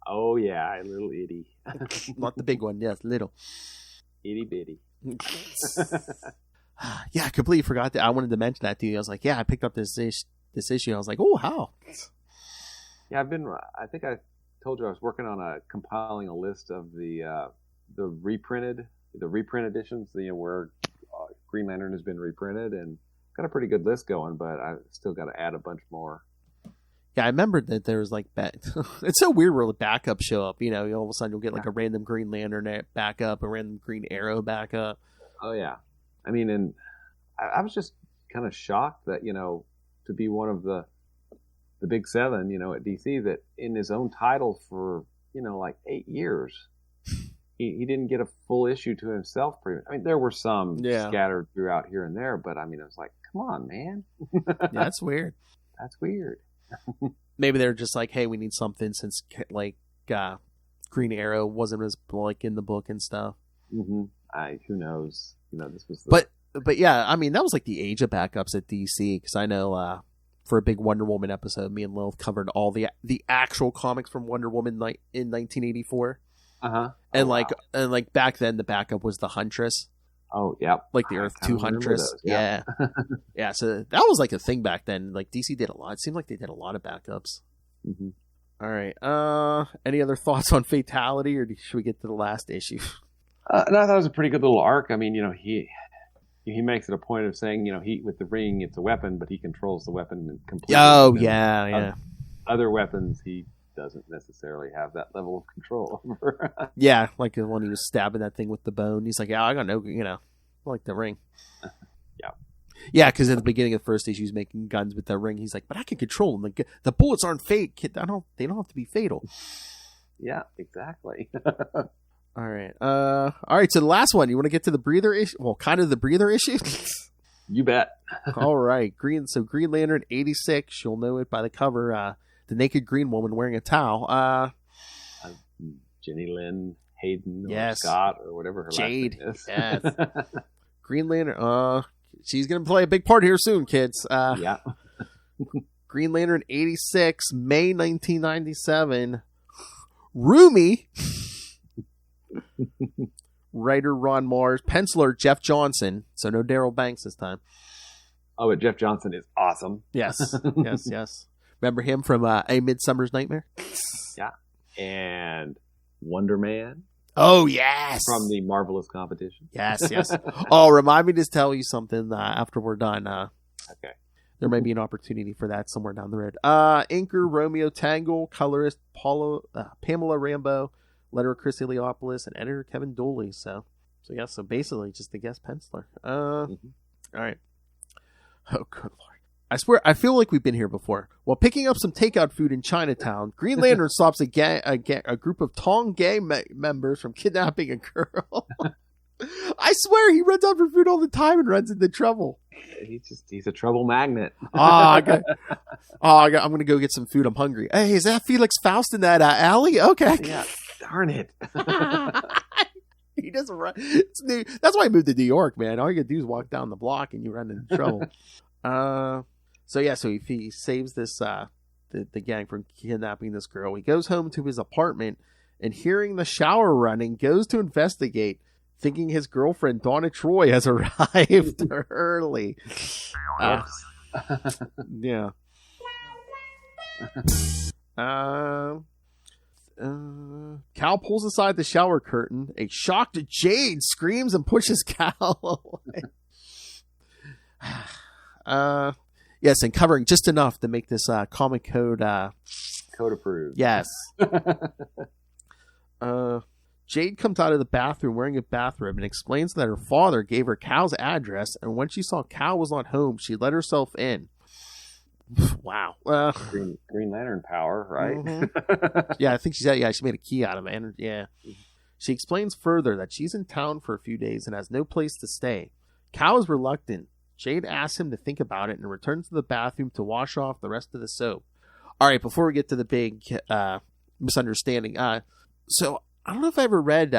Oh, yeah, little Edie. Not the big one, yes, little. Itty bitty. Yeah, I completely forgot that. I wanted to mention that to you. I was like, yeah, I picked up this issue. I was like, oh, how? Yeah, I think I told you I was working on compiling a list of the reprint editions, where Green Lantern has been reprinted, and got a pretty good list going, but I still got to add a bunch more. Yeah, I remembered that there was like it's so weird where the backups show up. All of a sudden you'll get like a random Green Lantern backup, a random Green Arrow backup. Oh yeah, I mean, and I was just kind of shocked that to be one of the big seven, at DC, that in his own title for like 8 years. He didn't get a full issue to himself. I mean, there were some scattered throughout here and there, but I mean, it was like, come on, man. That's weird. That's weird. Maybe they're just like, hey, we need something since like Green Arrow wasn't as like in the book and stuff. Mm-hmm. Who knows? This was. But yeah, I mean, that was like the age of backups at DC, because I know for a big Wonder Woman episode, me and Lilith covered all the actual comics from Wonder Woman in 1984. And like back then the backup was the Huntress. Oh yeah, like the Earth 2 Huntress. Yeah. Yeah. So that was like a thing back then. Like DC did a lot. It seemed like they did a lot of backups. Mm-hmm. All right. Any other thoughts on Fatality, or should we get to the last issue? No, I thought it was a pretty good little arc. I mean, he makes it a point of saying, he with the ring, it's a weapon, but he controls the weapon completely. Oh yeah. Other weapons he doesn't necessarily have that level of control over. Yeah, like when he was stabbing that thing with the bone, he's like, yeah, I got no, like the ring. Yeah, because at the beginning of the first issue, he's making guns with the ring. He's like, but I can control them. The bullets aren't fake. They don't have to be fatal. Yeah, exactly. All right. So the last one, you want to get to the breather issue? Well, kind of the breather issue. You bet. All right, Green Lantern 86. You'll know it by the cover. The naked green woman wearing a towel. Jenny Lynn Hayden or Scott or whatever her Jade. last name is. Yes. Green Lantern. She's going to play a big part here soon, kids. Yeah. Green Lantern 86, May 1997. Roomy. Writer Ron Mars. Penciler Jeff Johnson. So no Daryl Banks this time. Oh, but Jeff Johnson is awesome. Yes. Yes. Remember him from A Midsummer's Nightmare? Yeah. And Wonder Man. Oh, yes. From the Marvelous Competition. Yes. Oh, remind me to tell you something after we're done. Okay. There may be an opportunity for that somewhere down the road. Inker Romeo Tangle, colorist Pamela Rambo, letterer Chris Iliopoulos, and editor Kevin Dooley. So basically just the guest penciler. All right. Oh, good Lord. I swear, I feel like we've been here before. While picking up some takeout food in Chinatown, Green Lantern stops a group of Tong gang members from kidnapping a girl. I swear, he runs out for food all the time and runs into trouble. He's a trouble magnet. I'm gonna go get some food. I'm hungry. Hey, is that Felix Faust in that alley? Okay. Yeah. Darn it. He doesn't run. It's new. That's why I moved to New York, man. All you gotta do is walk down the block and you run into trouble. So he saves this the gang from kidnapping this girl. He goes home to his apartment and, hearing the shower running, goes to investigate, thinking his girlfriend Donna Troy has arrived early. Yeah. Cal pulls aside the shower curtain. A shocked Jade screams and pushes Cal away. Yes, and covering just enough to make this comic code approved. Yes. Jade comes out of the bathroom wearing a bathrobe and explains that her father gave her Cal's address, and when she saw Cal was not home, she let herself in. Wow. Green Lantern power, right? Mm-hmm. Yeah, I think she made a key out of it. Yeah. She explains further that she's in town for a few days and has no place to stay. Cal is reluctant. Jade asks him to think about it and returns to the bathroom to wash off the rest of the soap. All right, before we get to the big misunderstanding, so I don't know if I ever read.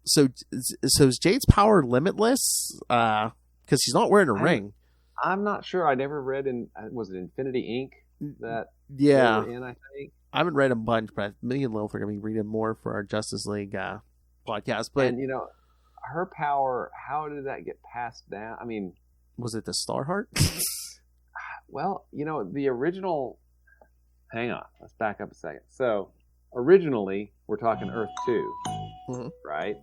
So is Jade's power limitless? Because she's not wearing a ring. I'm not sure. I never read was it Infinity Inc. that they were in, I think. I haven't read a bunch, but me and Lilith are going to be reading more for our Justice League podcast. But and her power, how did that get passed down? I mean, was it the Starheart? Well, the original. Hang on, let's back up a second. So, originally, we're talking Earth 2, mm-hmm. right?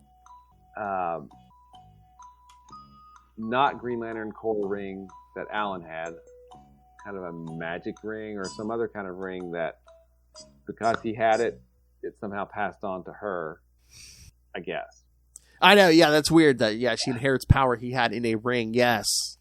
Not Green Lantern core ring that Alan had, kind of a magic ring or some other kind of ring that, because he had it, it somehow passed on to her, I guess. I know, yeah, that's weird that, she inherits power he had in a ring, yes.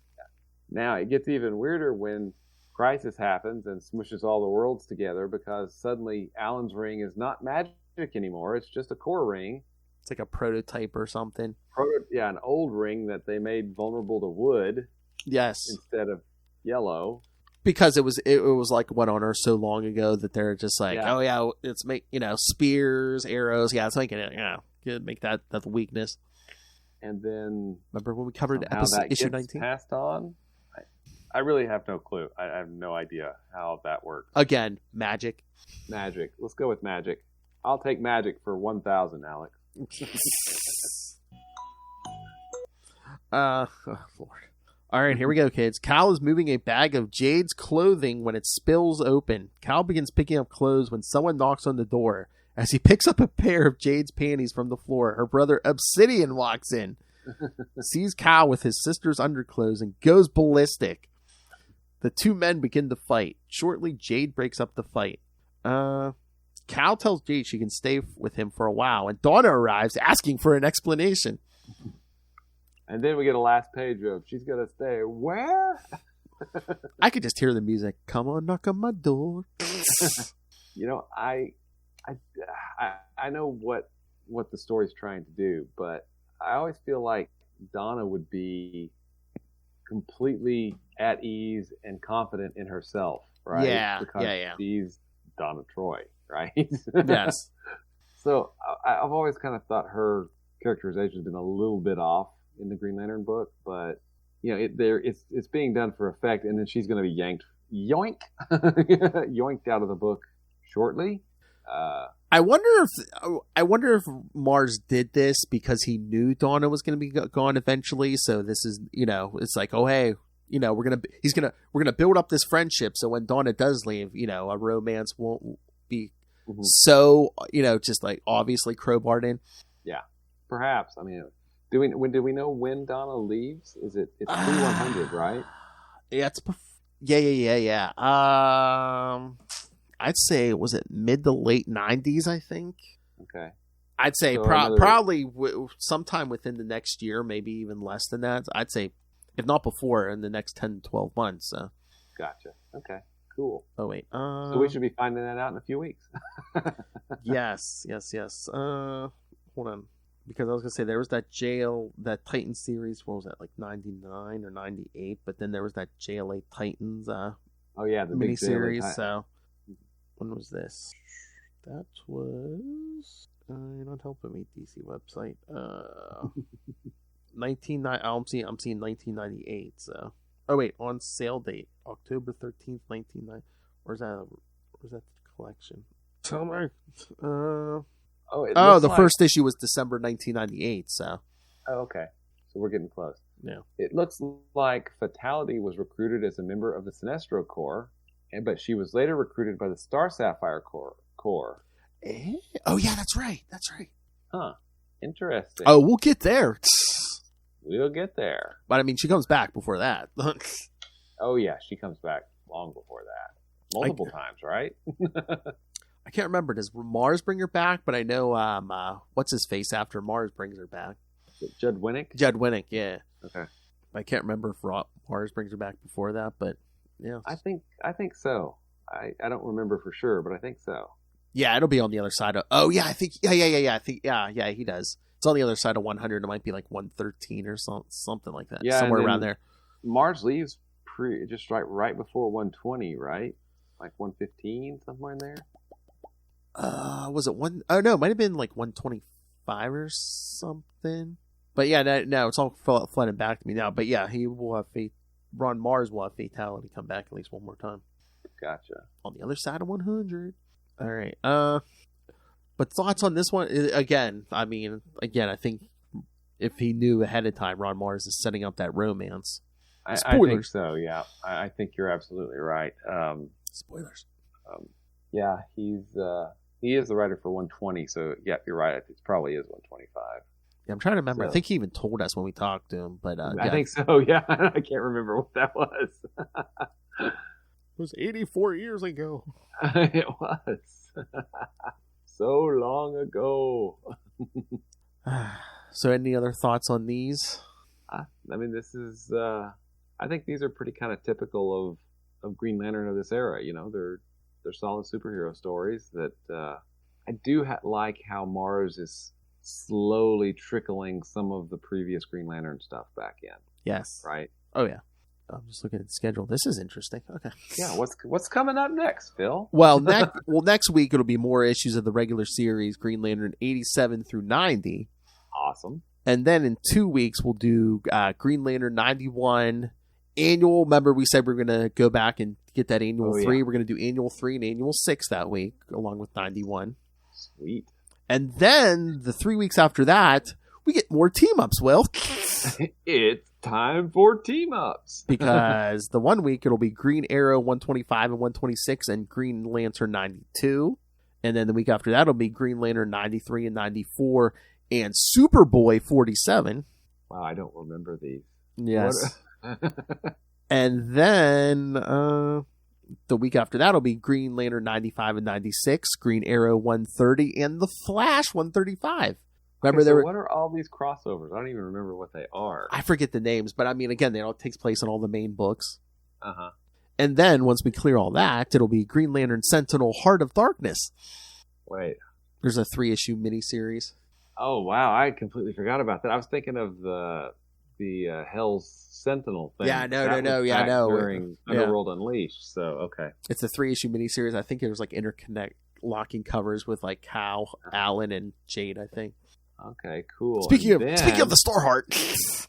Now, it gets even weirder when Crisis happens and smushes all the worlds together, because suddenly Alan's ring is not magic anymore, it's just a core ring. It's like a prototype or something. An old ring that they made vulnerable to wood. Yes. Instead of yellow. Because it was like what on Earth so long ago that they're just like, oh yeah, it's spears, arrows, it's making it, make that the weakness. And then remember when we covered issue 19? Passed on? I really have no clue. I have no idea how that works. Again, magic. Magic. Let's go with magic. I'll take magic for 1,000, Alex. Lord. All right, here we go, kids. Cal is moving a bag of Jade's clothing when it spills open. Cal begins picking up clothes when someone knocks on the door. As he picks up a pair of Jade's panties from the floor, her brother Obsidian walks in, sees Cal with his sister's underclothes, and goes ballistic. The two men begin to fight. Shortly, Jade breaks up the fight. Cal tells Jade she can stay with him for a while, and Donna arrives asking for an explanation. And then we get a last page of, she's going to stay where? I could just hear the music. Come on, knock on my door. I know what the story's trying to do, but I always feel like Donna would be completely at ease and confident in herself, right? Yeah, because she's Donna Troy, right? Yes. So I've always kind of thought her characterization has been a little bit off in the Green Lantern book, but it's being done for effect, and then she's going to be yoinked out of the book shortly. I wonder if Mars did this because he knew Donna was going to be gone eventually. So this is, it's like, oh hey, we're gonna build up this friendship. So when Donna does leave, a romance won't be so just like obviously crowbarred in. Yeah, perhaps. I mean, do we know when Donna leaves? It's pre-100, right? Yeah, yeah. I'd say, was it mid to late 90s, I think? Okay. I'd say so probably sometime within the next year, maybe even less than that. I'd say, if not before, in the next 10 to 12 months. Gotcha. Okay, cool. Oh, wait. So we should be finding that out in a few weeks. Yes. Hold on. Because I was gonna say there was that Titan series. What was that, like 99 or 98? But then there was that JLA Titans. Oh yeah, the big miniseries. So when was this? That was. You're not helping me, DC website. 1990. I'm seeing 1998. So. Oh wait, on sale date October 13th, 1990. Or is that the collection? Tell me. The first issue was December 1998. So. Oh, okay. So we're getting close. Yeah. It looks like Fatality was recruited as a member of the Sinestro Corps, but she was later recruited by the Star Sapphire Corps. Oh yeah, that's right. Huh. Interesting. Oh, we'll get there. We'll get there. But I mean, she comes back before that. Oh yeah, she comes back long before that. Multiple times, right? I can't remember. Does Mars bring her back? But I know what's his face after Mars brings her back. Judd Winnick? Judd Winnick, yeah. Okay. I can't remember if Mars brings her back before that, but yeah. I think so. I don't remember for sure, but I think so. Yeah, it'll be on the other side of. Oh yeah, I think. Yeah. I think. Yeah, he does. It's on the other side of 100. It might be like 113 or something like that. Yeah, somewhere around there. Mars leaves just right before 120, right? Like 115, somewhere in there. Was it one? Oh no, it might have been like 125 or something. But yeah, no, it's all flooding back to me now. But yeah, he will have Ron Mars will have Fatality come back at least one more time. Gotcha. On the other side of 100. All right. But thoughts on this one? Again, I think if he knew ahead of time, Ron Mars is setting up that romance. I think so. Yeah, I think you're absolutely right. Spoilers. Yeah, he is the writer for 120. So yeah, you're right. It probably is 125. Yeah, I'm trying to remember. So, I think he even told us when we talked to him. But I think so. Yeah, I can't remember what that was. It was 84 years ago. It was. So long ago. So any other thoughts on these? I mean, this is... I think these are pretty kind of typical of Green Lantern of this era. You know, they're solid superhero stories that I do like how Mars is slowly trickling some of the previous Green Lantern stuff back in. Yes. Right? Oh, yeah. I'm just looking at the schedule. This is interesting. Okay. Yeah. What's coming up next, Phil? Well, next week it'll be more issues of the regular series, Green Lantern 87 through 90. Awesome. And then in 2 weeks we'll do Green Lantern 91 annual. Remember, we said we're going to go back and get that annual 3. Yeah. We're going to do annual 3 and annual 6 that week, along with 91. Sweet. And then the 3 weeks after that, we get more team-ups, Will. It's time for team-ups. Because the 1 week, it'll be Green Arrow 125 and 126 and Green Lantern 92. And then the week after that, it'll be Green Lantern 93 and 94 and Superboy 47. Wow, I don't remember these. Yes. And then the week after that will be Green Lantern 95 and 96, Green Arrow 130, and The Flash 135. Remember, so what are all these crossovers? I don't even remember what they are. I forget the names, but I mean, again, they all takes place in all the main books. Uh-huh. And then once we clear all that, it'll be Green Lantern Sentinel Heart of Darkness. Wait. There's a 3-issue miniseries. Oh, wow. I completely forgot about that. I was thinking of the Hell's Sentinel thing. Yeah, no. Yeah, I know. During Underworld Unleashed. So, okay. It's a 3-issue miniseries. I think it was like locking covers with like Cal, Alan, and Jade, I think. Okay, cool. Speaking of the Starheart.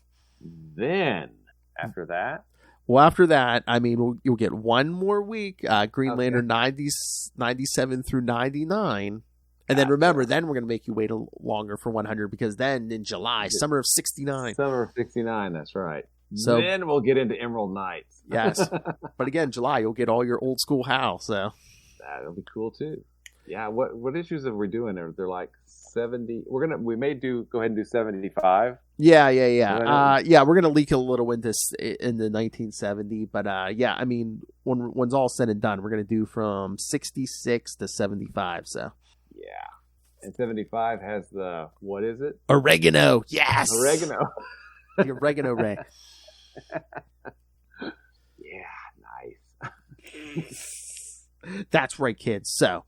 Then, after that? Well, after that, I mean, you'll get one more week, Green Lantern 97 through 99. And then remember, then we're going to make you wait longer for 100 because then in July, Summer of 69. Summer of 69, that's right. So then we'll get into Emerald Knights. Yes. But again, July, you'll get all your old school Hal. So that'll be cool too. Yeah. What issues are we doing? They're like 70. We may go ahead and do 75. Yeah. Yeah, we're gonna leak a little into 1970, but yeah, I mean, when's all said and done, we're gonna do from 66 to 75. So yeah, and 75 has the what is it? Oregano. Yes, oregano. The oregano ray. Yeah, nice. That's right, kids. So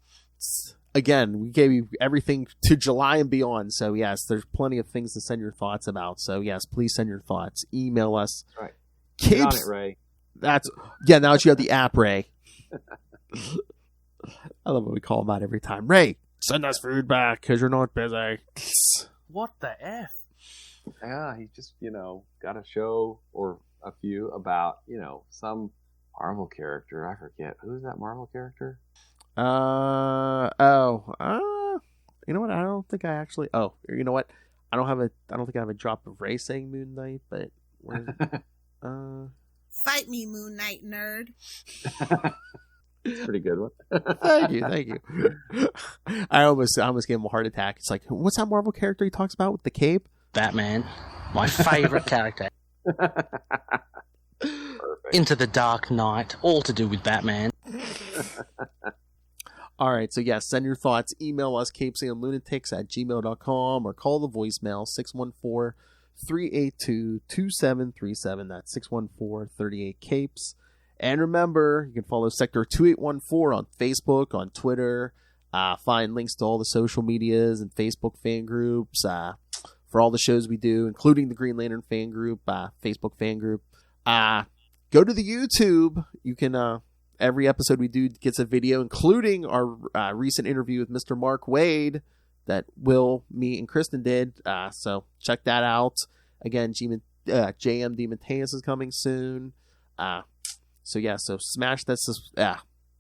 again, we gave you everything to July and beyond. So, yes, there's plenty of things to send your thoughts about. So, yes, please send your thoughts. Email us. That's right. Capes, Get on it, Ray. Now that you have the app, Ray. I love what we call him out every time. Ray, send us food back because you're not busy. What the F? Yeah, he just, got a show or a few about, some Marvel character. I forget. Who's that Marvel character? You know what? I don't think I actually. Oh, you know what? I don't think I have a drop of Ray saying Moon Knight, but where is it? Fight me, Moon Knight nerd. It's a pretty good one. Thank you. I almost gave him a heart attack. It's like, what's that Marvel character he talks about with the cape? Batman, my favorite character. Into the Dark Knight, all to do with Batman. All right, so yes, send your thoughts. Email us, CapesandLunatics@gmail.com, or call the voicemail, 614-382-2737. That's 614-38-CAPES. And remember, you can follow Sector 2814 on Facebook, on Twitter. Find links to all the social medias and Facebook fan groups for all the shows we do, including the Green Lantern fan group, Facebook fan group. Go to the YouTube. You can... Every episode we do gets a video, including our recent interview with Mr. Mark Wade that Will, me, and Kristen did. So check that out. Again, JMD Mateus is coming soon. So smash that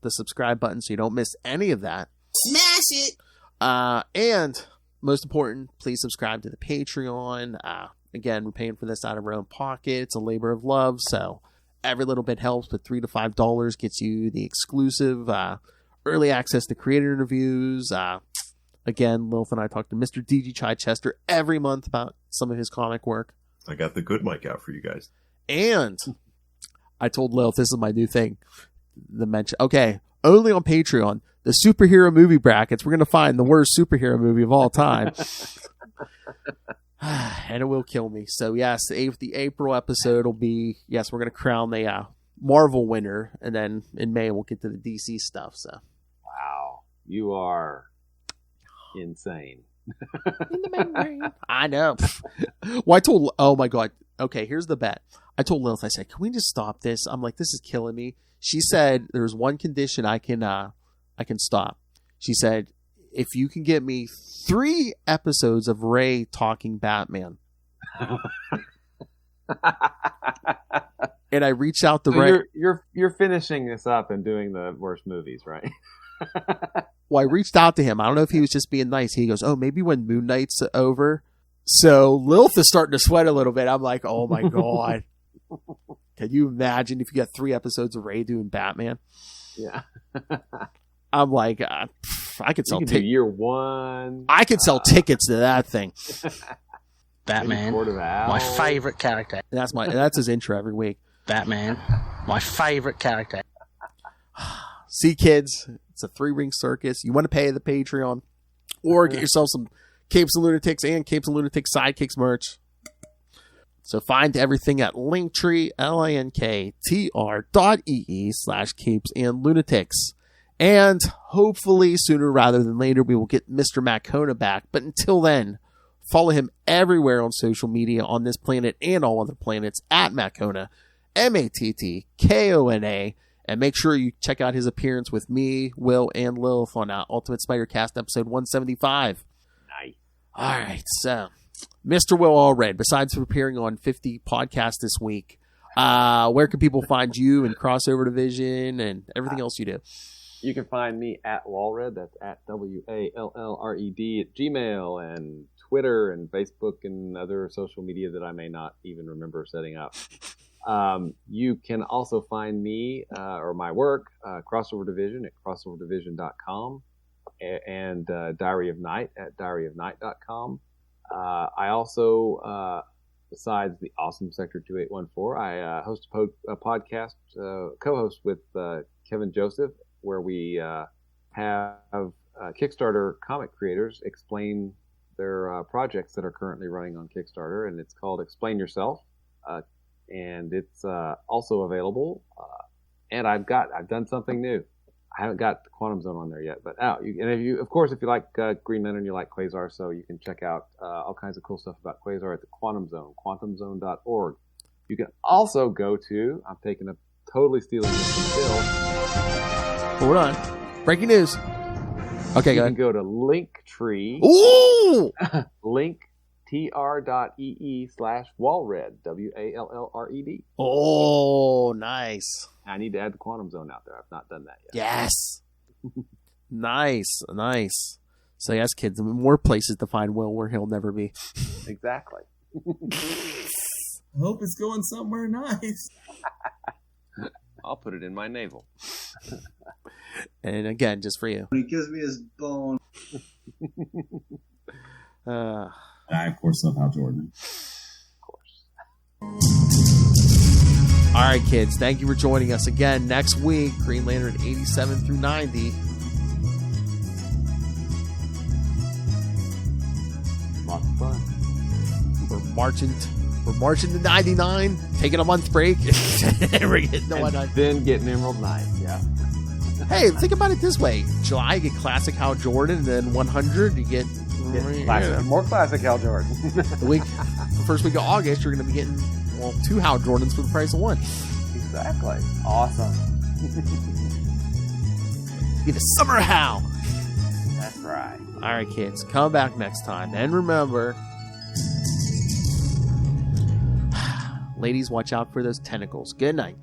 the subscribe button so you don't miss any of that. Smash it! And most important, please subscribe to the Patreon. Again, we're paying for this out of our own pocket. It's a labor of love, so... Every little bit helps, but $3 to $5 gets you the exclusive early access to creator interviews. Again, Lilith and I talk to Mr. D.G. Chichester every month about some of his comic work. I got the good mic out for you guys. And I told Lilith this is my new thing. The mention. Okay, only on Patreon, the superhero movie brackets. We're going to find the worst superhero movie of all time. And it will kill me. So, yes, the April episode will be... Yes, we're going to crown the Marvel winner. And then in May, we'll get to the DC stuff. So, wow. You are insane. In the membrane. I know. Well, oh, my God. Okay, here's the bet. I told Lilith, I said, can we just stop this? I'm like, this is killing me. She said, there's one condition I can stop. She said, if you can get me 3 episodes of Ray talking Batman. And I reached out to Ray. You're finishing this up and doing the worst movies, right? Well, I reached out to him. I don't know if he was just being nice. He goes, oh, maybe when Moon Knight's over. So Lilith is starting to sweat a little bit. I'm like, oh my God. Can you imagine if you got 3 episodes of Ray doing Batman? Yeah. I'm like, I could sell tickets. Year 1. I could sell tickets to that thing. Batman, my favorite character. That's his intro every week. Batman, my favorite character. See, kids, it's a 3-ring circus. You want to pay the Patreon, or get yourself some Capes and Lunatics and Capes and Lunatics Sidekicks merch. So find everything at Linktree, linktr.ee/Capes and Lunatics. And hopefully sooner rather than later, we will get Mr. Maccona back. But until then, follow him everywhere on social media on this planet and all other planets at Maccona, MATTKONA. And make sure you check out his appearance with me, Will, and Lilith on Ultimate Spider-Cast episode 175. Nice. All right, so Mr. Will Allred, besides appearing on 50 podcasts this week, where can people find you and Crossover Division and everything else you do? You can find me at Wallred, that's at WALLRED at Gmail and Twitter and Facebook and other social media that I may not even remember setting up. You can also find me or my work, Crossover Division at crossoverdivision.com and Diary of Night at diaryofnight.com. I also, besides the awesome Sector 2814, I host a podcast, co-host with Kevin Joseph, where we have Kickstarter comic creators explain their projects that are currently running on Kickstarter, and it's called Explain Yourself, and it's also available. And I've done something new. I haven't got the Quantum Zone on there yet, but if you like Green Lantern, you like Quasar, so you can check out all kinds of cool stuff about Quasar at the Quantum Zone, quantumzone.org. You can also go to, I'm totally stealing this from Phil. Hold on. Breaking news. Okay, you can go to Linktree. Ooh! linktr.ee/Wallred, WALLRED. Oh, nice. I need to add the Quantum Zone out there. I've not done that yet. Yes. Nice. So yes, kids, more places to find Will where he'll never be. Exactly. I hope it's going somewhere nice. I'll put it in my navel. And again, just for you. He gives me his bone. I, of course, love Hal Jordan. Of course. All right, kids. Thank you for joining us again. Next week, Green Lantern 87 through 90. Lots of fun. We're marching to 99, taking a month break. Then getting Emerald Knight, yeah. Hey, think about it this way. July, you get classic Hal Jordan, and then 100, you get more classic Hal Jordan. The first week of August, you're going to be getting 2 Hal Jordans for the price of 1. Exactly. Awesome. Be the summer Hal. That's right. All right, kids, come back next time. And remember, ladies, watch out for those tentacles. Good night.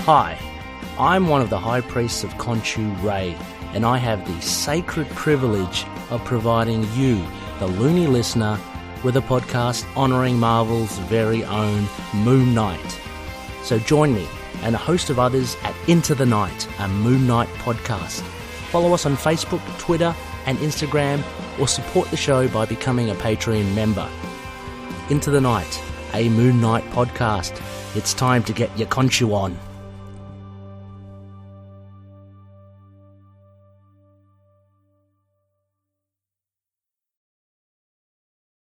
Hi, I'm one of the High Priests of Khonshu Ray, and I have the sacred privilege of providing you, the loony listener, with a podcast honouring Marvel's very own Moon Knight. So join me and a host of others at Into the Night, a Moon Knight podcast. Follow us on Facebook, Twitter and Instagram, or support the show by becoming a Patreon member. Into the Night, a Moon Knight podcast. It's time to get your Khonshu on.